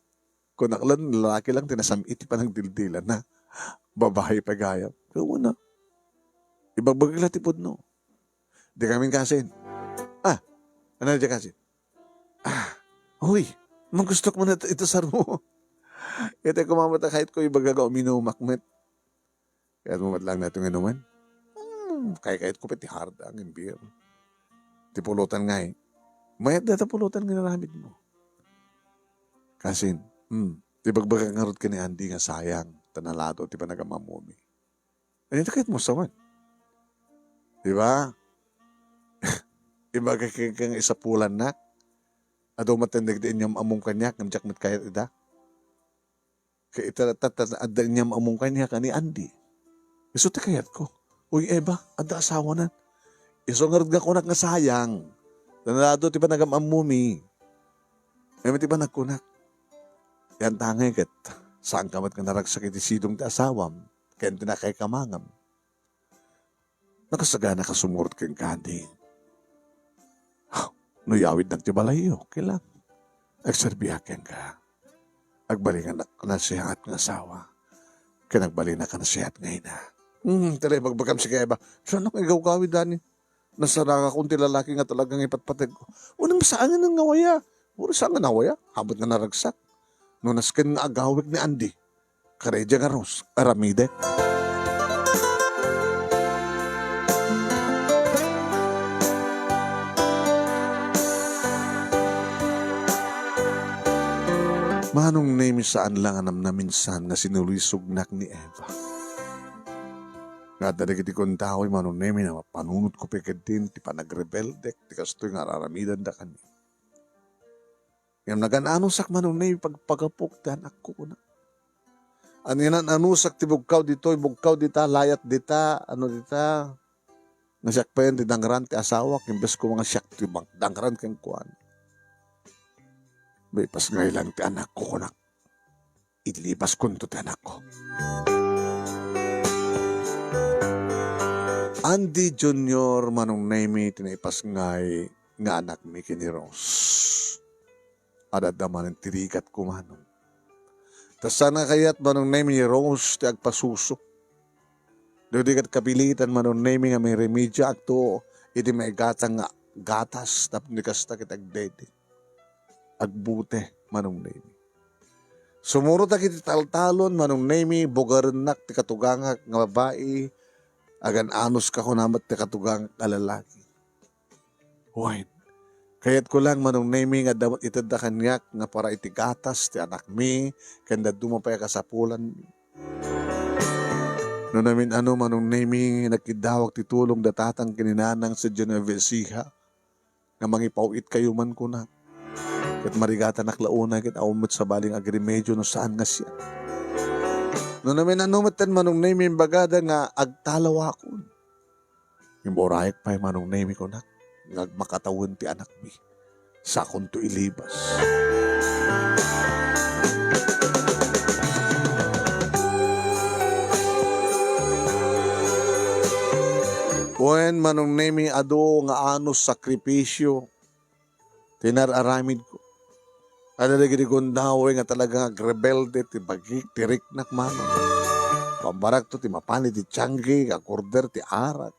Kung naklan lalaki lang tinasamiti pa ng dildilan na babae pagayap. Pero na. Ibagbagay latipod no. Di kami kasin. Ano na kasin? Uy, gusto ko na ito sar mo. Kaya kumamata kahit ko ibagaga uminumakmet. Kaya mumatlang natin inuman. Kahit ko pati hard ang beer. Tipulutan nga mayat data pulutan nga naramid mo. Kasin, tibagbaga nga rod ka ni Andy nga sayang. Tanalado, ti pa nagamamumi. Ano ito kahit mo sawan? Diba? Ibaga kang isa pulan na. Ado matindig din niyam among kanya. Kamjak mit kayat ida. Kaya ita niyam among kanya ka ni Andy. Iso ti kayat ko. Uy, Eva, ada asawa na. Iso nga rin kunak nga sayang. Tanalado, ti pa nagamamumi. May ti pa nagkunak. Yan tangay kat. Saan ka mat nga naragsakit isidong ti asawam. Kaya tinakay kamangam. Nakasagana ka sumurot kang Andy. No yawid ng tibalayo, kailang. Agserbihaken ka. Agbalingan na siya at ng asawa. Kaya nagbalina ka na siya at ngayon na. Talay magbagam si Eva. Saan ang igaw-gawid dani? Nasaraka kong tilalaki nga talagang ipatpatag ko. Unang masaan nga ng ngawaya. Puro saan nga nawaya? Habot nga naragsak. no nasken nga agawik ni Andy, karedya nga Ros, aramide. Manong name saan lang anam na minsan nga sinulisugnak ni Eva. Nga dali kiti kong tao'y manong name na panunod ko din, ti panagrebeldek, ti kastoy nga araramidan da kani. Ngam nagan-anusak manong name pagpagapok ti anak ko na. Aninan anusak ti bugkaw dita, layat dita, ano dita, nga siyak pa yan ti dangran ti asawak, imbes ko mga siyak ti dangran kang kuan. May pas ngay lang ti anak ko kunak. Ilipas ko ti anak ko. Andy Jr. manong name tinaipas ngay nga anak mi kini Rose. Adadaman ang tirikat ko manong. Tas sana kayat manong name ni Rose ti agpasusok. Dodi kat kapilitan manong name nga may remedya akto iti may gatang nga gatas tapos ni kasta kitag dede. Agbute manong name. Sumuro ta kiti taltalon manong name bogarenak ti katugangak nga babae agan anos ka kunamat ti katugangak nga lalaki. Wine. Kayat ko lang manong name nga dapat itanda kanyak nga para iti gatas ti anak mi kanda dumapay kasapulan mi. No namin ano manong name nagkidawag ti tulong datatang kininanang sa Genovesiha nga mangipawit kayo man kunak. Kat marigata naklauna kit aumot sa baling agrimedyo no saan nga siya. No namin anumatan manong name bagada nga agtalaw ako. Yung borayek pa yung manong name ko na ngagmakatawin ti anak mi. Sakon to ilibas. Kuen manong name ado nga anos sakripisyo tinararamid ko. Ada lagi di gundaw nga talaga rebelde ti bagik ti riknak mano. Pambarak to ti mapani ti tiyanggi, akorder ti arak.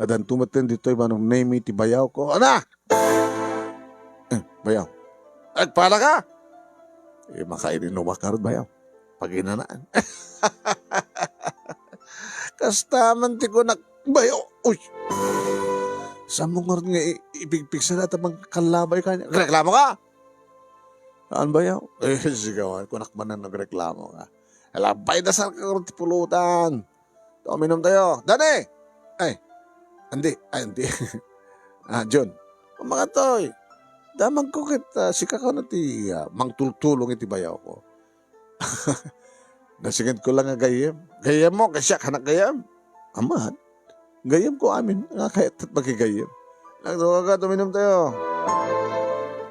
Adan tumaten dito'y manong name ti bayaw ko. Ana! Bayaw. Agpala ka! Makainin umakarod bayaw. Paginanaan. Kastaman ti ko bayaw. Uy! Sa mga nga ipigpig sa natin mga kalabay kanya. Reklamo ka! Saan ba yaw? Sigawan. Kunak man na nagreklamo ka. Alabay na sa pulutan. Uminom tayo. Dani! Ay, hindi. John. Mga toy. Damang ko kita. Sika ka na ti mangtultulong iti bayaw ko. Nasigad ko lang nga gayem. Gayem mo, kasya ka na gayem. Aman. Gayem ko amin. Kahit magigayem. Nagtuwa ka, tuminom tayo.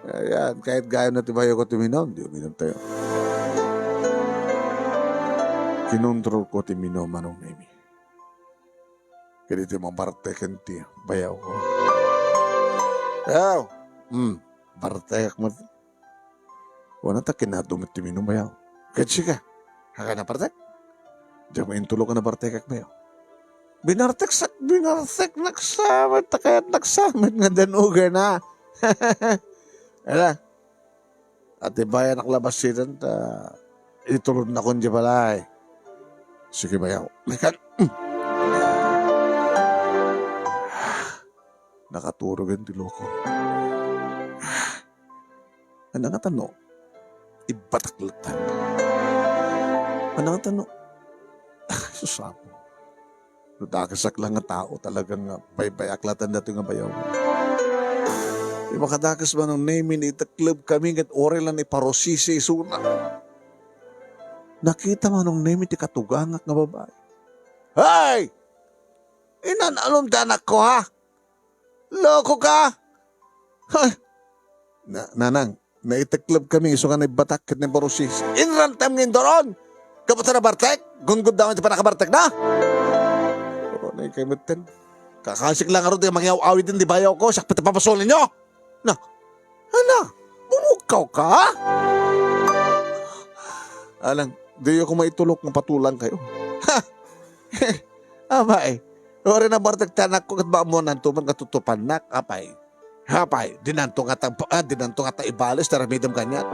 Ayan, kahit gayem na tibayo ko tuminom, di uminom tayo. Kinontrol ko timinom manong nemi. Kaya dito mga bartekan ti, bayaw ko. Bayaw! Bartekak mo. Wala ta kinatumit timinom bayaw. Kahit siya haka na bartek? Diyan mo intulog ka na bartekak bayaw. Binartek nagsamit, kaya't nagsamit nga danuga na. Ala, at ibayan naklabas sitan ta itulod na kundi balay. Sige bayaw. Nakaturog ang tiloko. Ano nga tanong? Ibataklatan. Ano nga tanong? Susapo. Nutakasak lang nga tao talagang baybayaklatan dato nga bayaw. Di makadakas ba nung name ni itaklub kami ngat ore lang ni parosisi isuna. Nakita man nung name ti katugangak nga babae. Hey! Inanalom ti anak ko ha? Loko ka? Nanang, naitaklub kami iso ka na ibatak kat ni parosisi. Inrantem ngin doron! Kaputa na bartek? Gungod daw ti panakabartek na? O, naikamitin. Kakasik lang aro di mangyaw-awit din di bayaw ko. Sakit na papasolin nyo! Na, bumukaw ka? Alang, di ako maitulok ng patulang kayo. Ha! Amay, ore na bartek tanak ko kat ba mo nantuman katutupan nak, apay. Hapay, dinantong ata ibalis, taramidam kanya.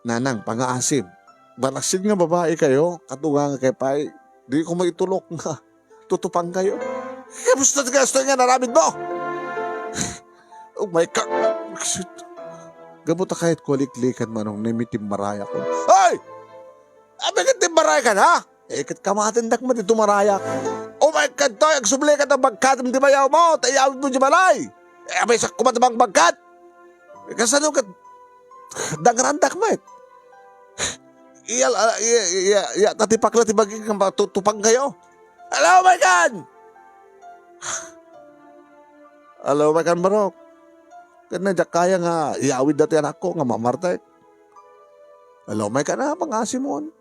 nanang, pangaasim. Balaksin nga babae kayo, katunga nga kay Pai. Di ko maitulok nga. Tutupang kayo. Kamusta ka gusto nga naramid mo? Oh my God. Gabuta kahit kuliklikan manong nimitim maraya ko. Ay! Bakit timbaraya ka na? Kat kamatindak mo dito maraya. Oh my God, toy, agsubli ka ng bagkatam di bayaw mo, tayawid mo di balay. May sa kumatabang bagkat. Kasano ka, dangrandak mo tatipak na tibagin kang tutupang kayo. Hello, my God! Hello, my God, barok. Kaya na kaya nga, iawid dati anak ko, nga mamartay. Hello, my God, na, pangasimon.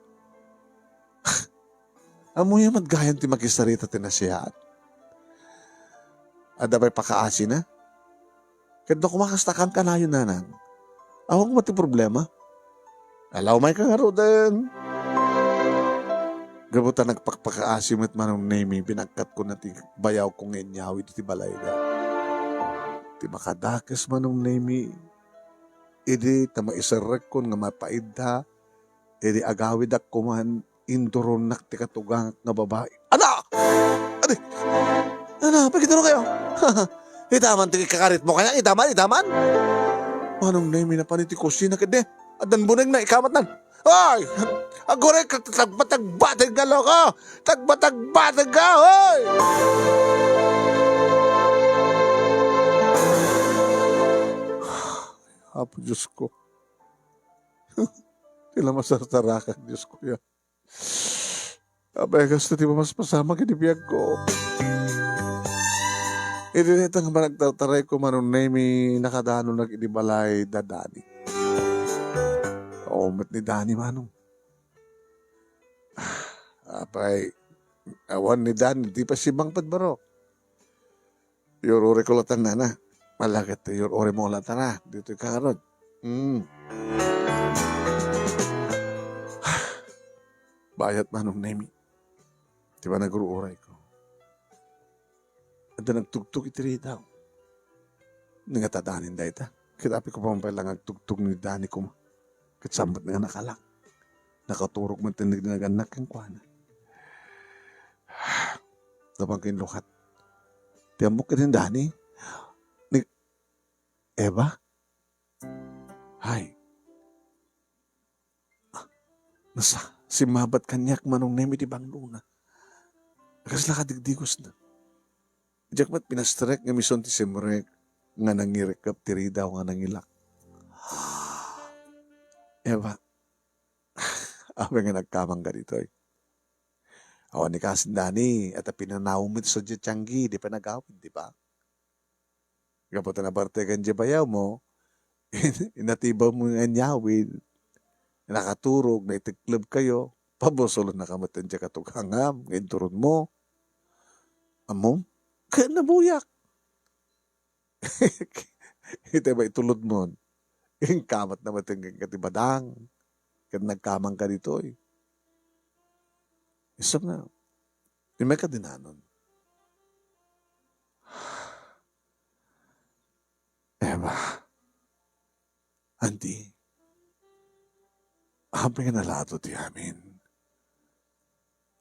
Amoy yung madgayan ti makisarita tinasiyaan. Ada ba'y pakaasi na? Kaya doon kumakastakan ka na yun, nanang. Awag mo ti problema. Alaw may kangaro din. Gabutan nagpakpakaasim at manong name, binagkat ko na ti bayaw kong inyawi ti balay na. Ti makadakas manong name, idi tama isarek kon nga mapaida, idi agawid ak kuman, induron nak ti katugang nga babae. Ana! Adi! Ana, pagkitaro kayo? Itaman ti kakarit mo kaya, itaman. Manong name na paniti kusina kede. Adan buneng na ikamat nan. Ay! Agore tagbatag ka loko! Tagbatag ka, hoy! Apo Diyos ko. Tila masartarakan, Diyos ko yan. Abay, gusto di ba mas pasama kinibiyag ko? Idinita nga ba nagtataray ko manong name nakadano nag-inibalay dadani. Mat ni Dani manong. Apay, awan ni Dani, di pa si Mang Padbaro. Yorore ko latan na. Malagit, yorore mo latan na. Dito yung kakarod. Bayat manong nemi. Di ba nagruuray ko? At nagtugtog iti daw. Nangatadanin da ita. Kitapi ko pa lang nagtugtog ni Dani ko. Katsambat nga nakalak. Nakaturog man tindig na naganak ang kuwana. Tapang kinlukat. Tiyambok ka din, Dani. Eva? Hay. Nasa simabat kanyak manong nemi di bangluna. Kasla kadigdigos na. Jakmat pinastrek nga mison ti simrek nga nangirikap tiri daw nga nangilak. Eva, awa nga nagkamang ka dito eh. Awan ni Kasin Dani, at pinanawamit sa Diyanggi, di pa nagawid, di ba? Kapag na parte kan bayaw mo, inatibaw mo nga nyawid, nakaturog, na itiklub kayo, pabosolo na kamatan dya katughangam, ngayon turun mo. Amom, kaya nabuyak. Ito ba itulod mo? Yung kamat na matinggang katibadang. Kaya nagkamang ka dito eh. Isap na. Yung may kadinanon. Eva. Andi. Hampir nga nalato di amin.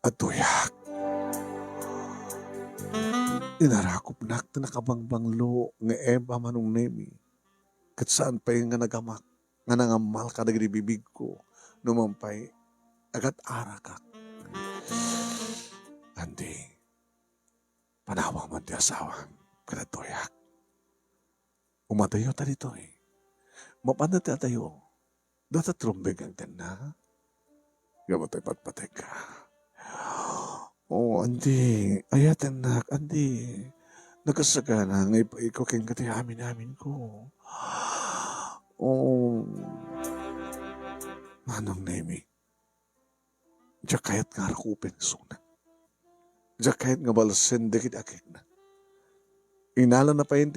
At tuyak. Inarakop nak na nakabangbanglo nga Eva manong nemi. Kat saan pa yung nga nagamak, nga nangamal ka nagribibig ko, numampay, agat arakak. Andi, panawang man di asawang, kada toyak. Umatayo ta dito eh. Mapanda ti atayo, data trumbeg ang tanda. Gamatay patpatay ka. Oh, Andi, ayatan nak, Andi. Nagkasagana nga ikaw keng kati amin ko. Oh, manong nemi. Diya kayat nga rakupin suna. Diya kayat nga balasin dikit akik na. Inala na pa yun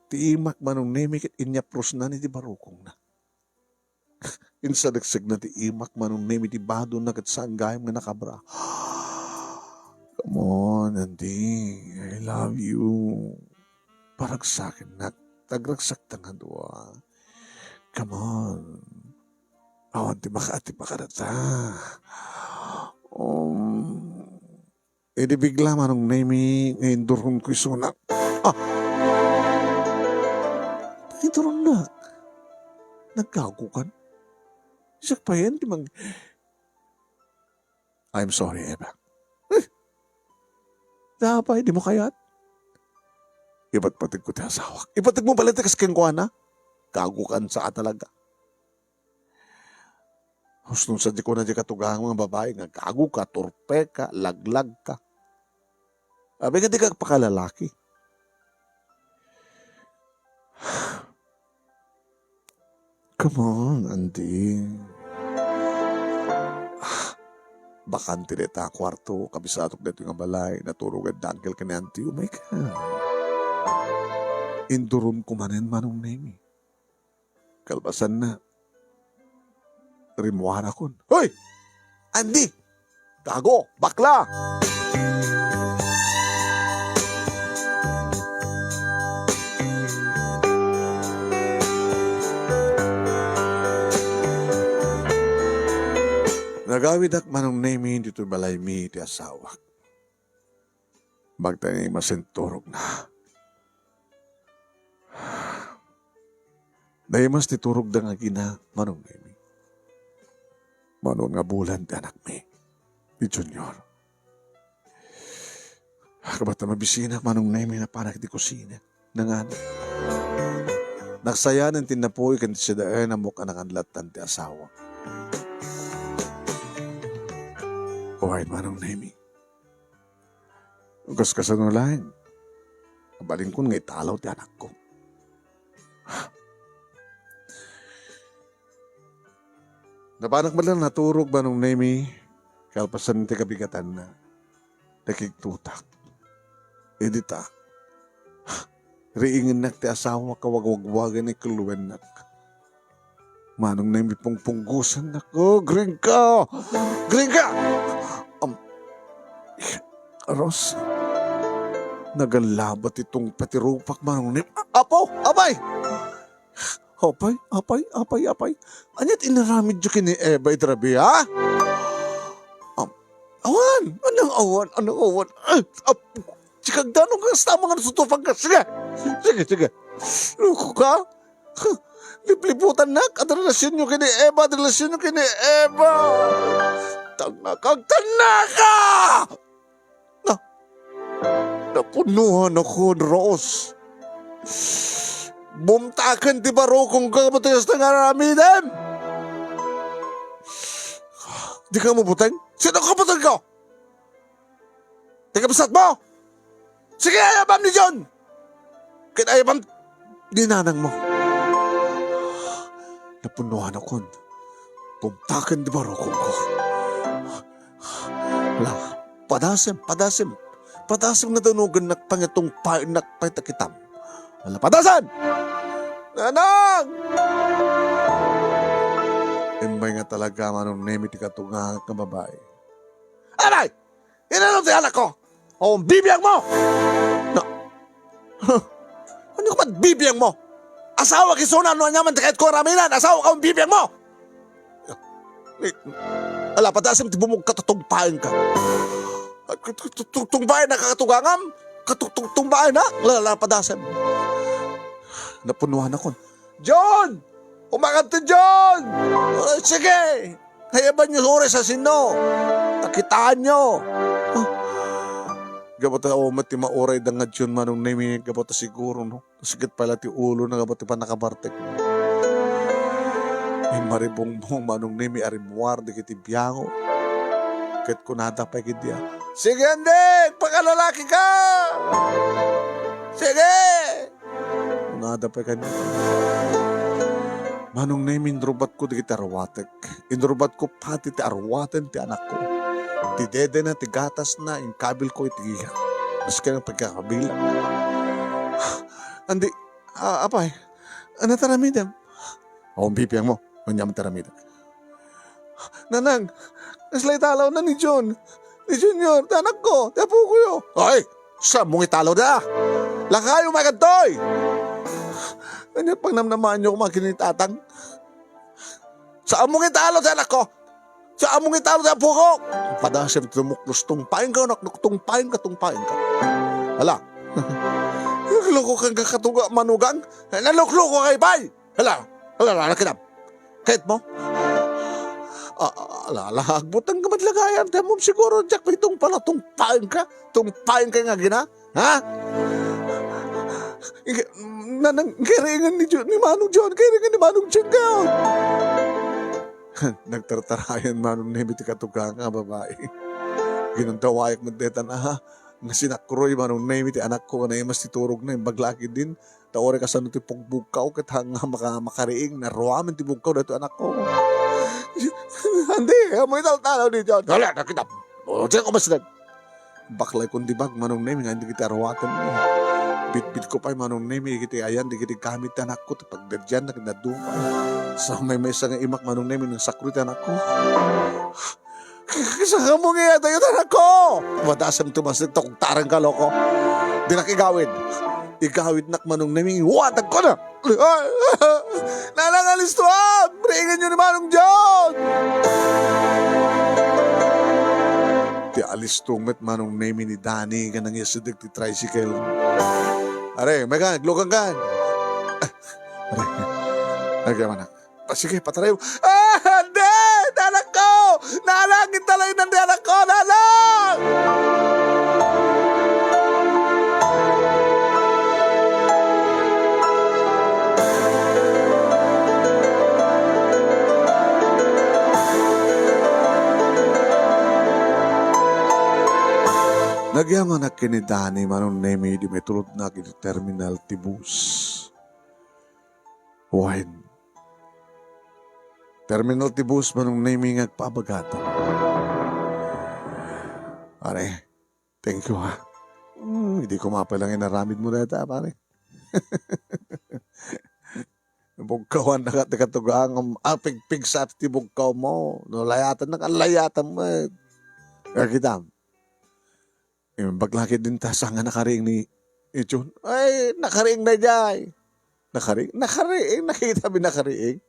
tiimak manong nemi kit inyapros na ni di barukong na. Insa dagsig na tiimak manong nemi di bado na kat saan gayam nga nakabra. Come on, Andi. I love you. Parang sa akin na tagragsak nga dua. Come on. Awan ti baka na ta. Edi bigla manong nemi ngayon durun ko sunak. Ah, ngayon durun na. Nagkago kan. Isak pa yan, di mag... I'm sorry, Eva. Dapat, di mo kayat. Iba't patig ko ti asawak. Ipatig mo pala ti kasking ko na. Kago kan sa talaga. Hustong sa di ko na di katugang mga babae nga kago ka, torpe ka, laglag ka. Abi ka di ka pakalalaki. Come on, Andy. Bakante dito kwarto, kabisatok dito nga balay, naturugad dangkel ka ni Auntie. Oh my God. Induron ko manin manong nemi. Kalbasan na. Rimuara kon. Hoy! Andy! Gago! Bakla! Nagawid ak manong nemi dito balay mi ti asawak. Bagtay masenturog na. Dahil mas titurog da nga gina manong nemi. Manon nga bulan ti anak mi. Ni Junior. Kabat na mabisina manong nemi na panak di kusina. Nangan. Nagsaya ng tinapoy kan siya daan na mukha nakanlatan ti asawa. Alright, manong nemi. Ugas ka sa nulain. Kabaling ko nga italaw ti anak ko. Napanak mo lang naturog manong nemi. Kalpasan ti kabigatan na. Nakiktutak. Edita. Riingin nak ti asawa kawagwagwagan ni kuluwen nak. Manong nemi pong punggusan nak. Oh, green ka! Green ka! Ros, nagalabat itong patirupak manong nemi. Apo! Abay! Apay. Anyat inaramid yung kini Eva itrabi, ha? Awan! Anong awan? Sikagdanong ka sa mga nasutupag ka. Sige. Luko ka? Lipliputan na. Adrelasyon nyo kini Eva. Tagna ka! Napunuhan ako, Rose. Bumtakan ti baro kung kamatayas na nga namin. Di ka mabutang? Sino kapatid ko? Di ka basat mo? Sige, ayabam ni John! Kinayabam dinanang mo. Napunuhan ako. Bumtakan ti baro kung ko. Padasim na danugan nakpangitong nakpaitakitam. Wala padasan! Nanang! Imbay nga talaga manong nemi ti katunga ka babae. Aray! Inanong ti anak ko! O bibiyang mo! Ano ka ba't bibiyang mo? Asawa kisuna ano naman ti kahit ko raminan! Asawa ka ang bibiyang mo! Ala padasim ti bumog katutugpain ka. Tungbain na kakatugangam? Tungbain na? Lalapadasem. Napunuhan ako. John! Umakanta John! Sige! Hayaban niyo sore sa sino. Nakitaan niyo. Gabata mati mauray da nga John manong nemi. Gabata siguro no. Sigit pala ti ulo na gabata pa nakabartek. Ay maribongbong manong nemi arimuar di kiti biyango. Kahit kunada pa ikidya. Sige, Andy! Pagkalalaki ka! Sige! Kunada pa ikidya. Manong name, indrubat ko di kita arwatek. Indrubat ko pati ti arwaten ti anak ko. Ti dede na, ti gatas na, yung kabil ko itigihan. Mas kaya pagkakabila. Andy, apay, ano taramidam? O, bipiyang mo. Manyam taramidam. Nanang, naslay talaw na ni John. Ni Junior, anak ko, tapo ko yun. Ay, sa mong italaw na. Lakayo, magantoy. Ano pang namnamaan nyo kumakin ni tatang? Sa among italo sa anak ko. Sa among italo sa apo ko. Padasem tumuklos tungpain ka anak. Tungpain ka. Hala. Nagloko kang kakatuga manugang. Nalukloko kay bay. Hala. Nakinam. Kahit mo. Hagbot ang kamadlagayan. Temom siguro, Jack, itong pala, tungpain ka nga gina. Ha? Kiringan ni Manong John, ka. Nagtartarayan Manong Nemi, tikatuga nga, babae. Ginantawayak magdetan, nga sinakroy Manong Nemi, ti anak ko, na mas titurog na, baglaki din. Taore ka sa ti pugbukaw, kat hanga makariing, naruaman ti bugkaw, dato anak ko. Hindi, may talo ni John. Wala, nakita. Diyan ko mas baklay kong dibag, Manong Nemi, nga hindi kita arawatan mo. Bit ko pa Manong Nemi, kita ayan, di kita gamit anak ko, pag dadyan, nakaduma. Sa may isa nga imak, Manong Nemi, ng sakrit anak ko. Kisa ka mo nga, tayo anak ko. Madasam tumasig, takugtarang ka, loko. Di nakigawid. Igawid nak Manong Nemi, watag ko na. Nalangalis to, bringan nyo ni Manong John. Ti alis tumet Manong Nemi ni Danny ka nang yasidig ti tricycle. Are, may ka, naglugang ka. Are, manak. Sige, patarayo. Hindi! Nanak ko! Nalangin talay ng anak ko! Nalang! Nagyaman na kinidani Manong Nemi di may tulot na kiti terminal ti bus. Wine. Terminal ti bus Manong Nemi ngagpabagatan. Pare, thank you ha. Hindi ko mapalang inaramid mo na ita, pare. Bugkawan na katatugang pigpig sa ti bugkaw mo. No, layatan na kalayatan mo. Kakitam. Baglaki din ta sa nga nakariing ni Ichon. Ay, nakariing na jay. Nakariing, nakita mi nakariing.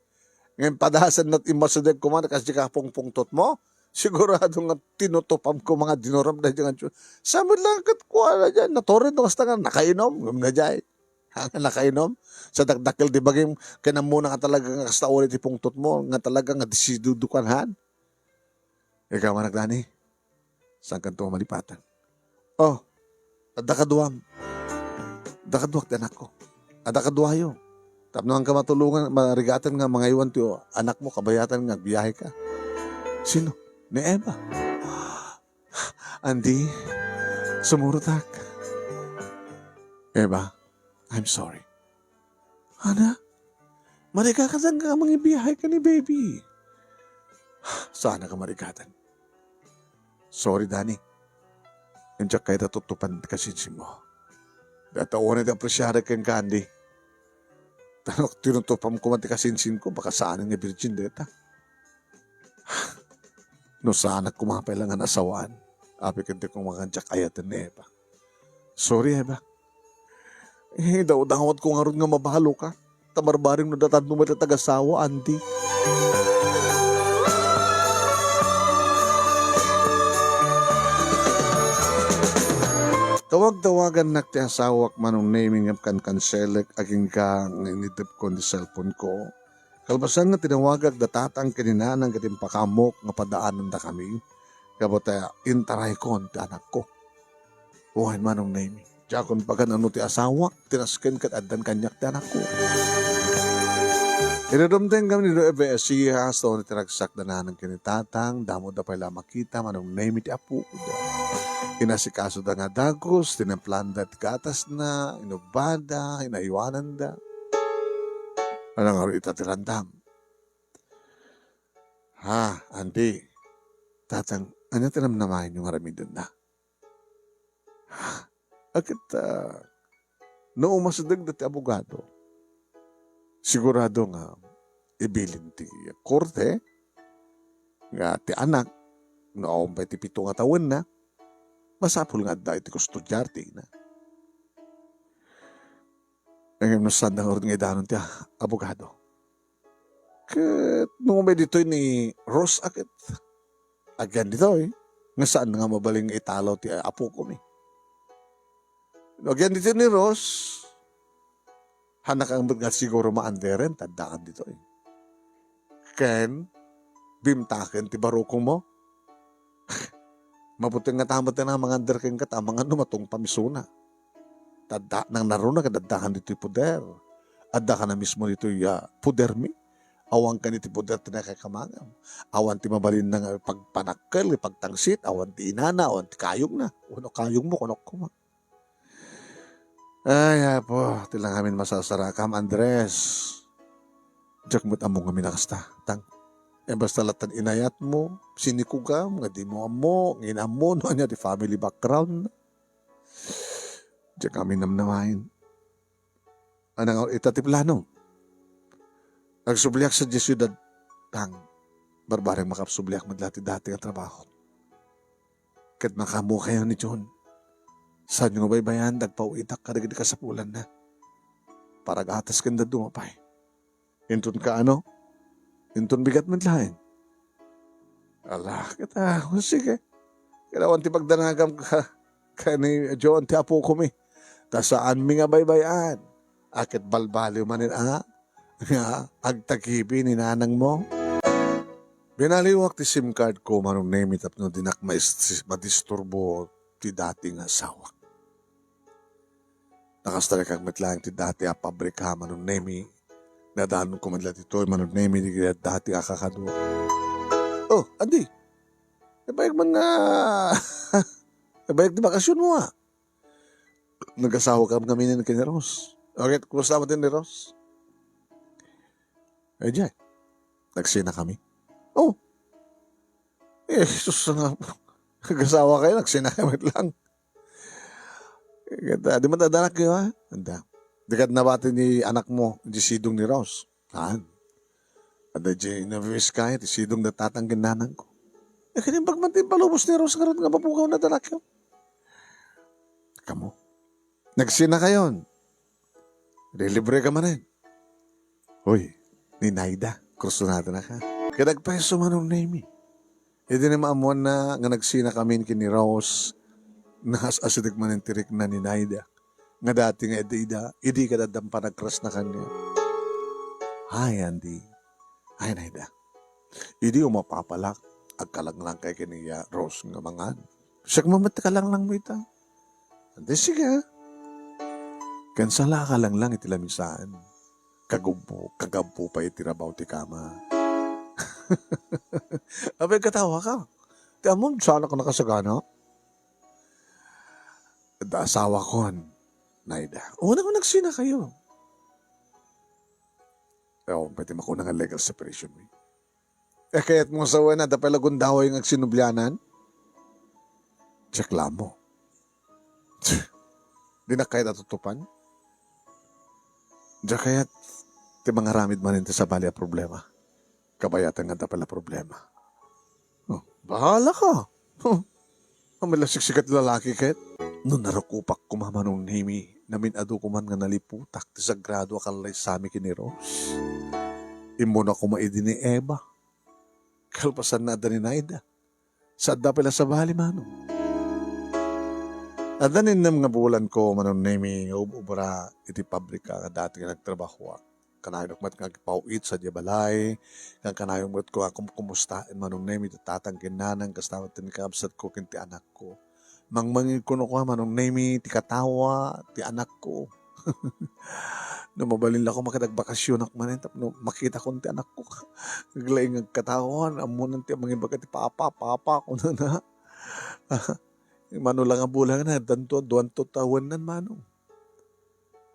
Ngayon padahasan na't imasadeg ko man, kasi kapong pungtot mo, sigurado nga tinutupam ko mga dinoram na dyan. Samad lang kat kuha na dyan, natorin na basta nga nakainom, nga jay. Nakainom. Sa dagdakil di bagay, kaya muna nga talaga nga kasta ulit ipungtot mo, nga talaga nga disidudukanhan. Ikaw man nagdani, saan ka ito malipatan? Oh, adakaduam. Adakaduak din ako. Adakaduayo. Tapno ang kamatulungan, marigatan nga mga iwan tiyo, anak mo, kabayatan nga, biyahe ka. Sino? Ni Eva. Andi, sumurutak. Eva, I'm sorry. Ana, marigatan ka mga biyahe ka ni baby. Sana ka marigatan. Sorry, Danny. Yung tsak kayo natutupan kasinsin mo. Dataon na apresyara kang kandi. Tanok tinutupam ko man kasinsin ko, baka saan nga virgin deta. No sana kumapay lang ang asawaan. Api kanti kong mga tsak ayatan ni Eva. Sorry, Eva. Daw-dawat ko nga ron nga mabalo ka. Tamarbaring no datan mo matatag-asawa, Andy. Tawag-tawagan na ti asawak Manong Nemi ng kanselek aging ka nginidip ko ni cellphone ko. Kalbasan nga tinawagag datatang kininanang kating pakamok nga padaanan da kami. Kabota intaray ko ti anak ko. Uhay Manong Nemi. Jakon pagan ano ti asawak, tinasken kat adan kanyak ti anak ko. Inadumteng kami ni EBS siya, so nitiragsak na nanang kinitatang, damo da pala makita Manong Nemi ti apu ko da. Inasikaso da nga dagos, tinamplanda at gatas na, inubada, inaiwanan da. Ano nga rin itatirandam? Ha, Andy, tatang, ano tinamnamahin yung marami doon na? Ha, akit, noong masadag dati abogado, sigurado nga, ibilin ti korte, nga ti anak, noong pa ti 7 nga taon na, masapul nga da iti ko estudyarte na. Ngayon nasan na nga danon ti abogado. Ket nung may dito ni Rose akit. Again dito nga saan nga mabaling italaw ti apo ko mi. Again dito ni Rose, hanak ang mga siguro maanderen, tandaan dito Ken, bimtaken ti barukong mo. Mabuti nga tamat na mga anderken ka mga numatong pamisuna. Tanda nang naruna kadadahan dito puder. Adda ka na mismo dito puder mi. Awan ka ni ti puder tinakakamangam. Awan ti mabalin na pagpanakkel, pagtangsit, awan ti inana, awan ti kayong na. Uno kayong mo, kunok ko ma. Ay, po, tilang amin masasarakam, Andres. Diyak mo't among amin nakasta. Tang, basta latan inayat mo, sinikugam, nga di mo amo, ngina mo, no niya, di family background. Diyak amin namnamahin. Anang itatiplano. Nagsubliak sa Jesuidad, tang, barbareng makapsubliak madlati-dati ang trabaho. Kat makamu kayo ni John. Saan nyo baybayan, nagpauitak ka ka sa pulan na. Para gatas kanda dumapay. Intun ka ano? Intun bigat man lain. Allah, kita, sige. Kailangan ti pagdanagam ka ni John, ti apo ko mi. Ta saan mi nga baybayan? Akit balbaliw manin nga agtagibi ni nanang mo. Binaliwak ti SIM card ko manong name it up no dinak madisturbo ti dating asawa. Nakastara kang matlang ti dati a pabrika manong nemi. Nadaan ko madla tito manong nemi di dati akakadwa. Oh, andi. Bayag man nga. Bayag di bakasyon mo Nag-asawa kami ni Ross. Okay, kumusta mo din ni Ross? Eh, Jay. Nagsina kami. Oh. Sus na. Nag-asawa kayo, nagsina kami lang. Di man tadanak kayo Anda. Di ka nabati ni anak mo, di sidong ni Ross. Ada di nabiwis kaya, di sidong na tatanggin nanang ko. Kanimbag man din palubos ni Ross karon nga mapugaw na danak yun. Kamu. Nagsina kayon. Relibre ka man rin. Hoy, ni Naida, krusto natin na ka. Kaya nagpeso manong name Hindi na maamuan na nga nagsina kami ni Rose na asidik man yung tirik na ni Naida. Nga dati nga idi ka dadampa nagkras na kanya. Hi, Andy. Hi, Naida. Idi umapapalak. Agkalanglang kay kiniya Rose nga mangan. Siya mamati ka lang mo ita. Andi sige. Kansala ka lang itilamisaan. Kagabo pa itirabaw ti kama. Abay katawa ka. Ti amon, sana ka nakasagana? Da asawa ko, Naida. Una ko nagsina kayo. Pwede makuna nga legal separation mo. Kaya't mong asawa na, dapay lagundawa yung agsinublyanan. Check lang mo. Di na kaya natutupan. Diya kaya't ti mga ramid man sa bali a problema. Kabayatan nga pala problema. Bahala ka. Malasik-sikat lalaki kahit. Noon narakupak kumamanong nimi, namin ado kuman nga naliputak, ti sagrado akalay sami kini Rose. Imo na kumaidi ni Eva. Kalpasan na ada ni Naida. Sadda pala sa bali manong. Adanin nam nga bulan ko manon nimi ubra iti pabrika nga dati nga nagtrabaho kanayong mat nga pauit sa diabalay kanayong mat ko akong kumustain manon nimi tatanggin nanang kastamat tin kaabsat ko kinti anak ko mangmangin ko no ko manon nimi ti katawa ti anak ko no mabalin la ko makadagbakasyon ak man no makita ko ti anak ko naglaing ang katawan amunan ti mangin baga ti papa ko na Mano lang ang bulan na, duwanto tawan nan manong.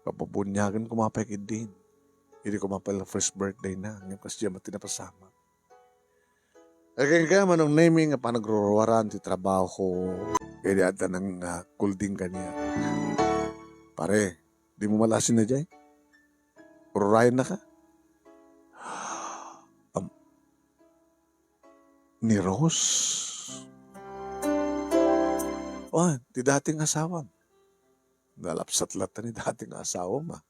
Kapabunyagan ko mapakid din. Hindi ko mapala first birthday na. Ngayon kasi diyan matinapasama. Kaya ka manong naming nga panagrorawaran ti trabaho ko. Kaya di ata ng kulding kanya. Pare, di mo malasin na dyan? Ururayan na ka? Ni Rose? Ti dating asawa. Nalapsat-lata ni dating asawa ma.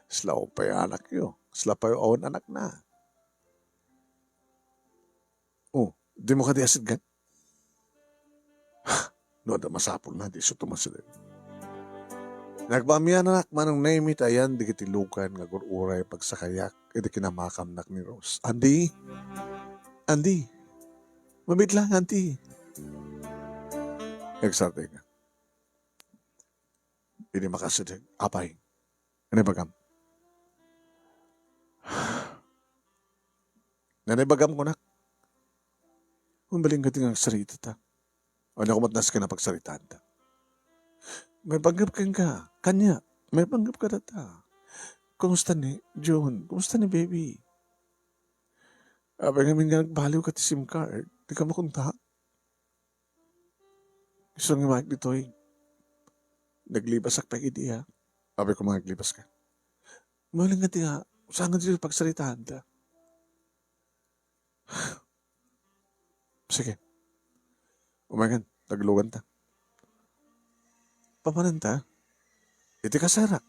Sila pa yung anak yun. Sila pa yung anak na. Oh, di mo ka di asid gan? No, da masapol na, di siya tumasid. Nagpamiyan na manong naimit ayan, di kitilukan, nga gururay pagsakayak, edi kinamakam nak ni Rose. Andi, Andi, mabit lang, Andi. Nagsarte ka. Hindi makasid. Apay. Ano bagam? Nanay bagam ko na. Umbaling ka tingang sarita ta. O nakumatnas ka na pagsaritaan ta. May panggap ka. Kanya. May panggap ka ta. Kumusta ni John? Kumusta ni baby? Abay ngamin nga nagbaliw ka ti SIM card. Di ka makunta. Gusto nga Mike dito'y. Naglibas ak pa ideya. Abay ko maglibas ka. Maling nga tinga. Saan nga dito pagsaritaan ta? Sige. Umagan. Taglugan ta. Pamanan ta. Iti kasarak.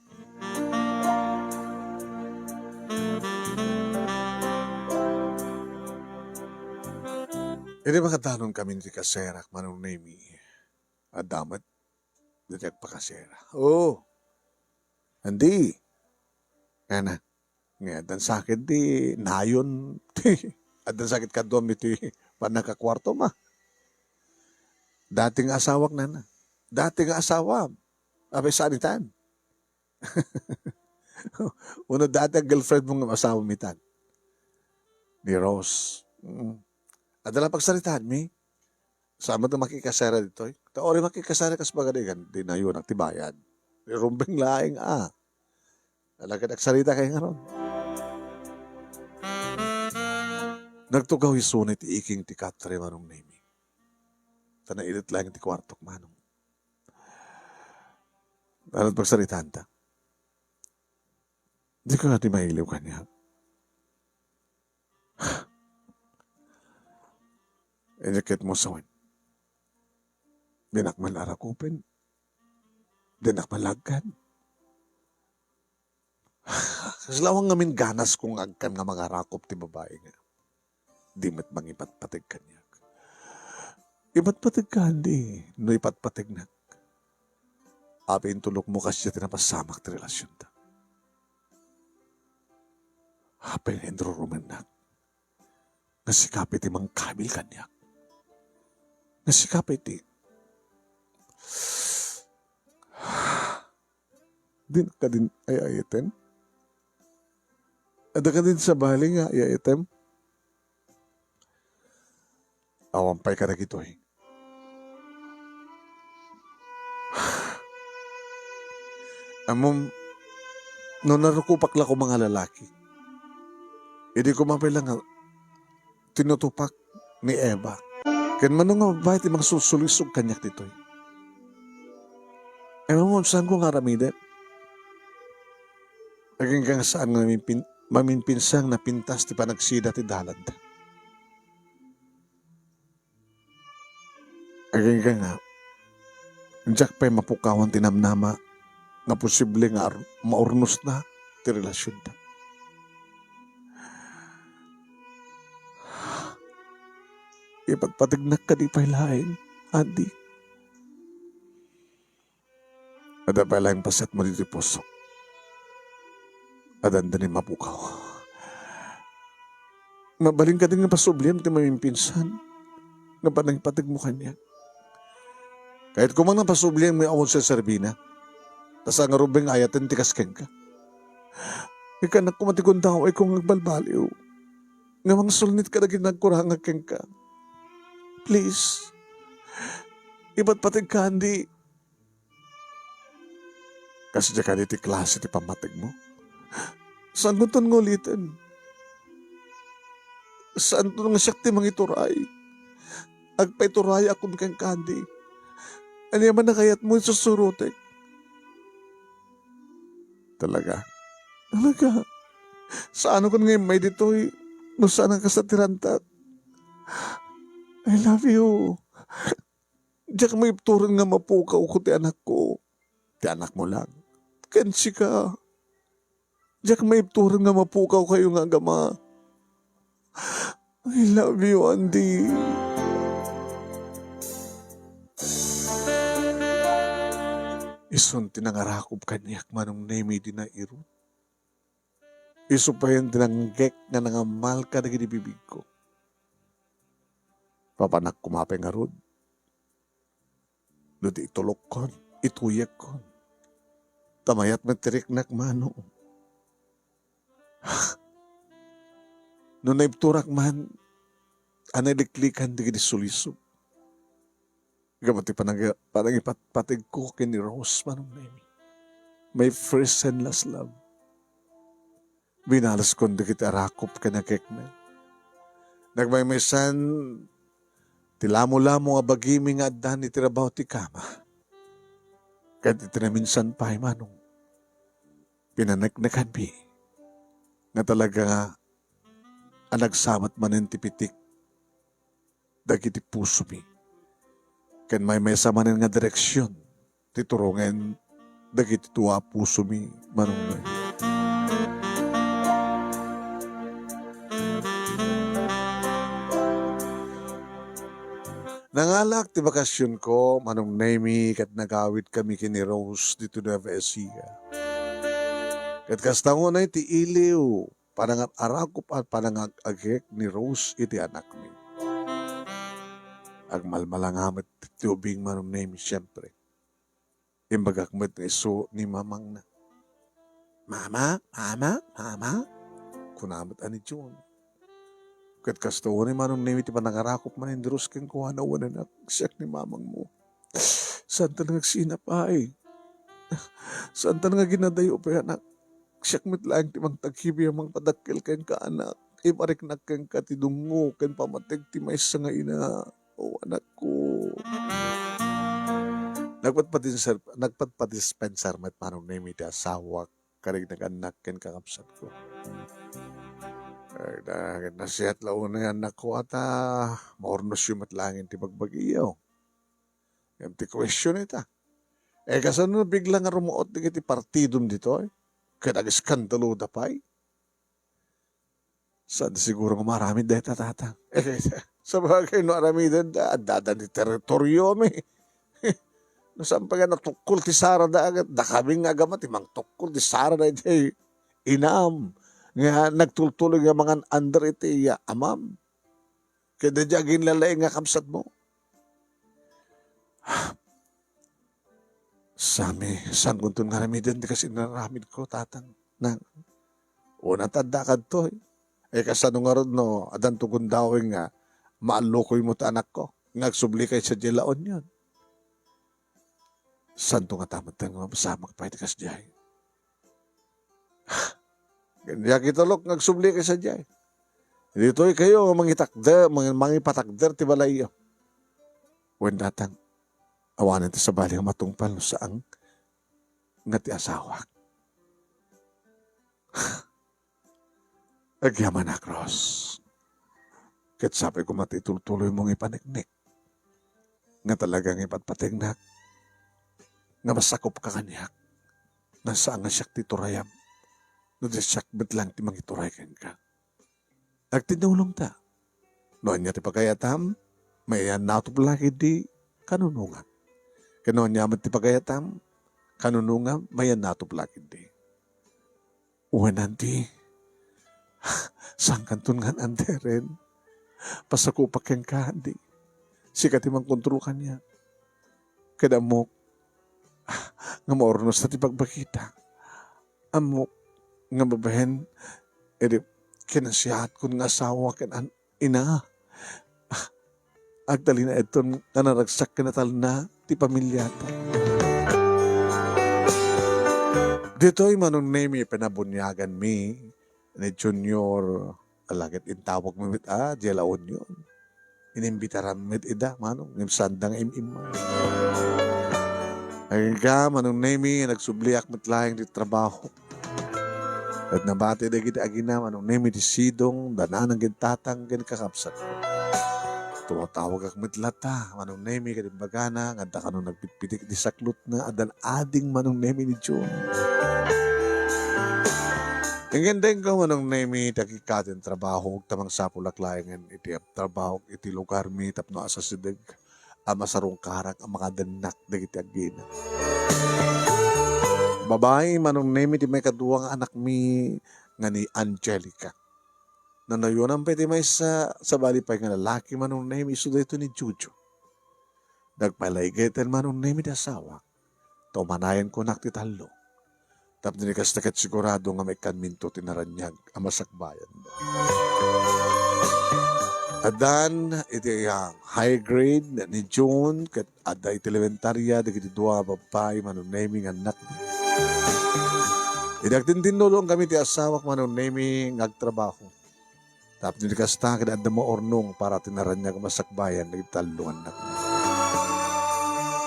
Hindi makatanon kami ni kaserak manong nami. Adamat. Dito pakasera. Oh. Hindi. Ana. Nga, dan sakit di nayon. At dan sakit ka doon iti panakakwarto ma. Dating asawak na. Dating asawa. Abay sanitan. Uno dati ang girlfriend mong asawa mitan. Ni Rose. Adalang pagsalitaan mi. Sama na makikasara dito. Taori makikasara kas bagadigan. Di na yun ang tibayan. Di rumbing laing Alagad agsalita kayo nga ron. Nagtugaw isunit iking ti Katre manong nami. Tanailit lang ti kwartok manong. Dalat pagsalitaan ta. Di ko natin mailiw kanya. Inyakit mo sa wan. Dinak malarakupin. Dinak malagkan. Kaslawang ngamin ganas kung agkan nga mga rakop ti babae nga. Di mat bang ipatpatig kanya. Ipatpatig ka, hindi. No ipatpatig na. Apin tulok mo kasi tinapasamak ti relasyon ta. Apin hendro rumenak. Nasikapit ti mang kabil kanya. Nasikapit ti. Din ka din ay ayaten? Ada ka din sa bali nga ay ayatem? Awampay ka na gito eh. Amom, no narukupak lang ko mga lalaki. Hindi ko mapilang nga tinutupak ni Eva. Kaya man nga babae ti mga susulisog kanyak dito eh. Ewan mo, saan ko nga ramide? Aging kang saan nga maminpinsang na pintas ti panagsida ti dalad. Aging ka nga, Jack pa'y mapukawan tinamnama nga posible nga maurnos na ti relasyon ta. Ipagpatignak ka di pa'y lain, Adi. Ada pa'y lain paset mo dito puso. Adanda ni mapukaw. Mabaling ka din nga pasubliam ti mamimpinsan. Nga panagpatig mo kanya. Kahit kumang napasubliam may awon sa Serbina. Tas ang arubing ayaten ti kasken ka. Ika na kumatikon tao ay kung nagbalbaliw. Nga mga sulnit ka na ginagkurang ken ka. Please. Iba't patig ka, hindi. Kasi di ka di ti klase ti pamatig mo. Saan mo ton ngulitin? Saan to nga siyak ti mangituray? Agpay turay akong kang kandi. Ano yaman na kayat mo susurutik? Talaga. Saan ko ngayon may dito'y no saan ang kasatiranta? I love you. Diyak may ipturan nga mapukaw ko ti anak ko. Ti anak mo lang. Kensi ka. Diyak may ipturan nga mapukaw kayo nga agama. I love you, Andy. Isun tinangarakop kanyak manong nemi di na iro. Isu pa yung tinanggek nga nangamal ka na ginibibig ko. Papanak kumapay nga rod. Ludi itulok kon, ituyak kon. Tamayat matirik nak mano. Nung naipturak man, anay liklikan di ginisuliso. Gamati panang ipatpatig ko kini Rose manong nemi. My first and last love. Binalas ko di kita rakop ka na kekna. Nagmaymaysan, tilamo-lamo nga bagimi nga addan ni tirabaho ti kama. Kahit itinaminsan pa ay manong. Pinanagnakan bi. Nga talaga ang nagsamat manin ti pitik. Dagiti puso mi. Kan may samanin nga direksyon. Titurungan dagiti tuwa puso mi manong. Nangalak ti bakasyon ko, manong Nemi, kat nagawit kami kini Rose dito na Ecija. Kat kastango na iti iliw, panang arakop at panang agek ni Rose iti anak mi. Agmalmalangamat ti ubing manong Nemi, siyempre. Imbagakmat ni iso ni mamang na. Mama, mama, mama. Kunamat ani John. Kat kasto ni manong Nemi ti panangarakop man indros keng kuhanawan na siyak ni mamang mo. Saan ta nagsinap ay? Saan ta nga ginadayo pa anak? Siyak mitlaang ti mang taghibi ang mga padakil keng kaanak. Ibarik na keng katidungo ken pamatig ti may nga ina. O anak ko. Nagpatpadispensar met manong Nemi ti asawak karig nag-anak ken kakapsat ko. Nasihat laon nga anak ko at maornos yung matlangin ti bagbagiyaw. Yung ti question ita. Kasano na bigla nga rumuot ti partidum dito eh. Kaya nag-skandalo da pa eh. Saan siguro nga marami dahil tatatang. Sa bagay no arami din dada ni teritoryo mi. Nasaan pa nga natukol ti Sara da agad. Da kami nga gamat imang tukol ti Sara da iti inam. Nga nagtultuloy nga mga under iti amam. Kaya da jagin lalay nga kamsat mo. Sami, sangguntun nga namin din kasi naramid ko tatang. Na, una tadakad to eh. Kasano nga ron no, adan tugon daw nga maalukoy mo ta anak ko. Nagsubli kay sa jelaon yun. Santo nga tamad tayo nga masama ka pa iti kasjay. Ganyan kitulok, nagsubli kay sa jay. Dito'y kayo, mangipatakder, ti balayo. When datang, awanan ti sa bali ang matungpal no saang nga ti asawak. Agyaman na cross. Kat sabi ko matituloy mong ipaniknik. Nga talagang ipatpatingnak. Nga masakop ka kanyak. Nasaan nga siyak titurayam. No di siyak lang ti mangituray ka. Nagtinulong ta. Noon niya ti pagayatam, may natop lagi di kanunungan. Kanoon niya ti pagayatam, kanunungan, may natop lagi di. Uwan nanti, sangkantun nga anderen, pasakupak keng kahandi, sikat imang kontrokan niya. Kadamok, nga maornos na ti pagbakita. Amok, nga babahen, edi kinasihat ko nga asawa ken ina. Agdali na ito nga naragsak kinatal na ti pamilyata. Dito'y manong Nemi pinabunyagan mi ni Junior alagit intawag mo mit jelaon yun. Inimbitaran mit ida manong nimsandang imima. Ay ka manong Nemi nagsubliak mit lahing di trabaho. At nabati na kita agina, anong nemi di sidong, dananang gintatang, ginkakapsat. Tumatawag ak mitlata, anong nemi kadimbagana, nganda ka nung nagpitpitik di saklot na, adan ading manong nemi ni John. Ingin din ko manong nami dakikatin trabaho tamang sapulak layangan iti trabaho iti lugar mi tapno asa sidag masarong karak ang mga danak dagiti agina. Babae manong nami ti may kaduwang anak mi nga ni Angelica. Nanayunan pa iti may sa balipay nga lalaki manong nami iso dito ni Juju. Nagpalaygeten manong nami di asawa. Tumanayan ko nak ti talo. Tapos dinikas takat sigurado nga may kanminto tinaranyag ang masakbayan. Adan, iti high grade ni June, kat ada iti elementarya, digiti dua babay, manunemi nga anak. Idagtintinulong kami ti asawak manunemi nga agtrabaho. Tapos dinikas takat ada mo ornong para tinaranyag ang masakbayan, digiti talungan na.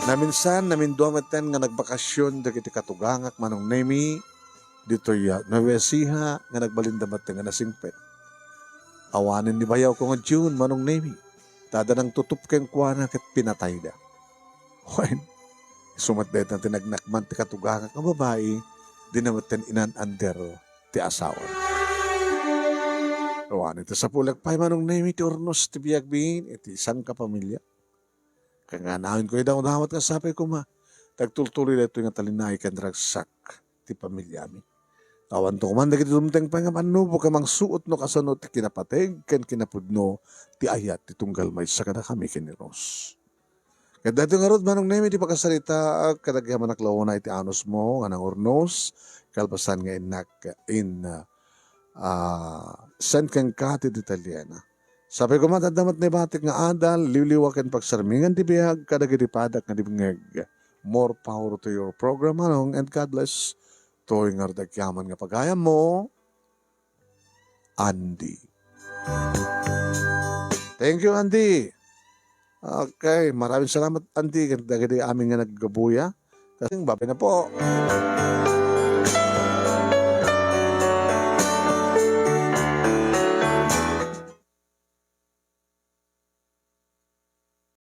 Naminsan, naminduamatan nga nagbakasyon dagiti katugangak manong nemi dito ya Nueva nga nagbalindamat nga nasingpet. Awanin ni bayaw ko nga June manong nemi. Tada nang tutup keng kuwana kat pinatay da. When sumatdet na tinagnakman ti katugangak ang babae, dinamatan inan-under ti asawa. Awanin ito sa pulagpay manong nemi ti ornos ti biyagbin iti isang kapamilya. Kaya nga nahin ko daw dawat nga sapay ko ma. Tagtultuloy na ito nga talinay kan dragsak ti pamilya mi. Awan to kuman dagiti dumteng pa nga manubo ka mang suot no kasano ti kinapateg ken kinapudno ti ayat ti tunggal may sa kada kami kiniros. Kaya dati nga rod manong nemi ti pagkasalita kadagyaman naklaw na iti anos mo nga nang urnos kalpasan nga inak in San Kankati d'Italiana. Sabi ko matadamat ni batik nga adal, liwliwakan pagsarmingan di biyag, kadagiti padak nga di bingag. More power to your program, anong, and God bless. Toy nga radagyaman nga pagayam mo, Andy. Thank you, Andy. Okay, maraming salamat, Andy. Kadagiti aming nga naggabuya. Kasi babay na po.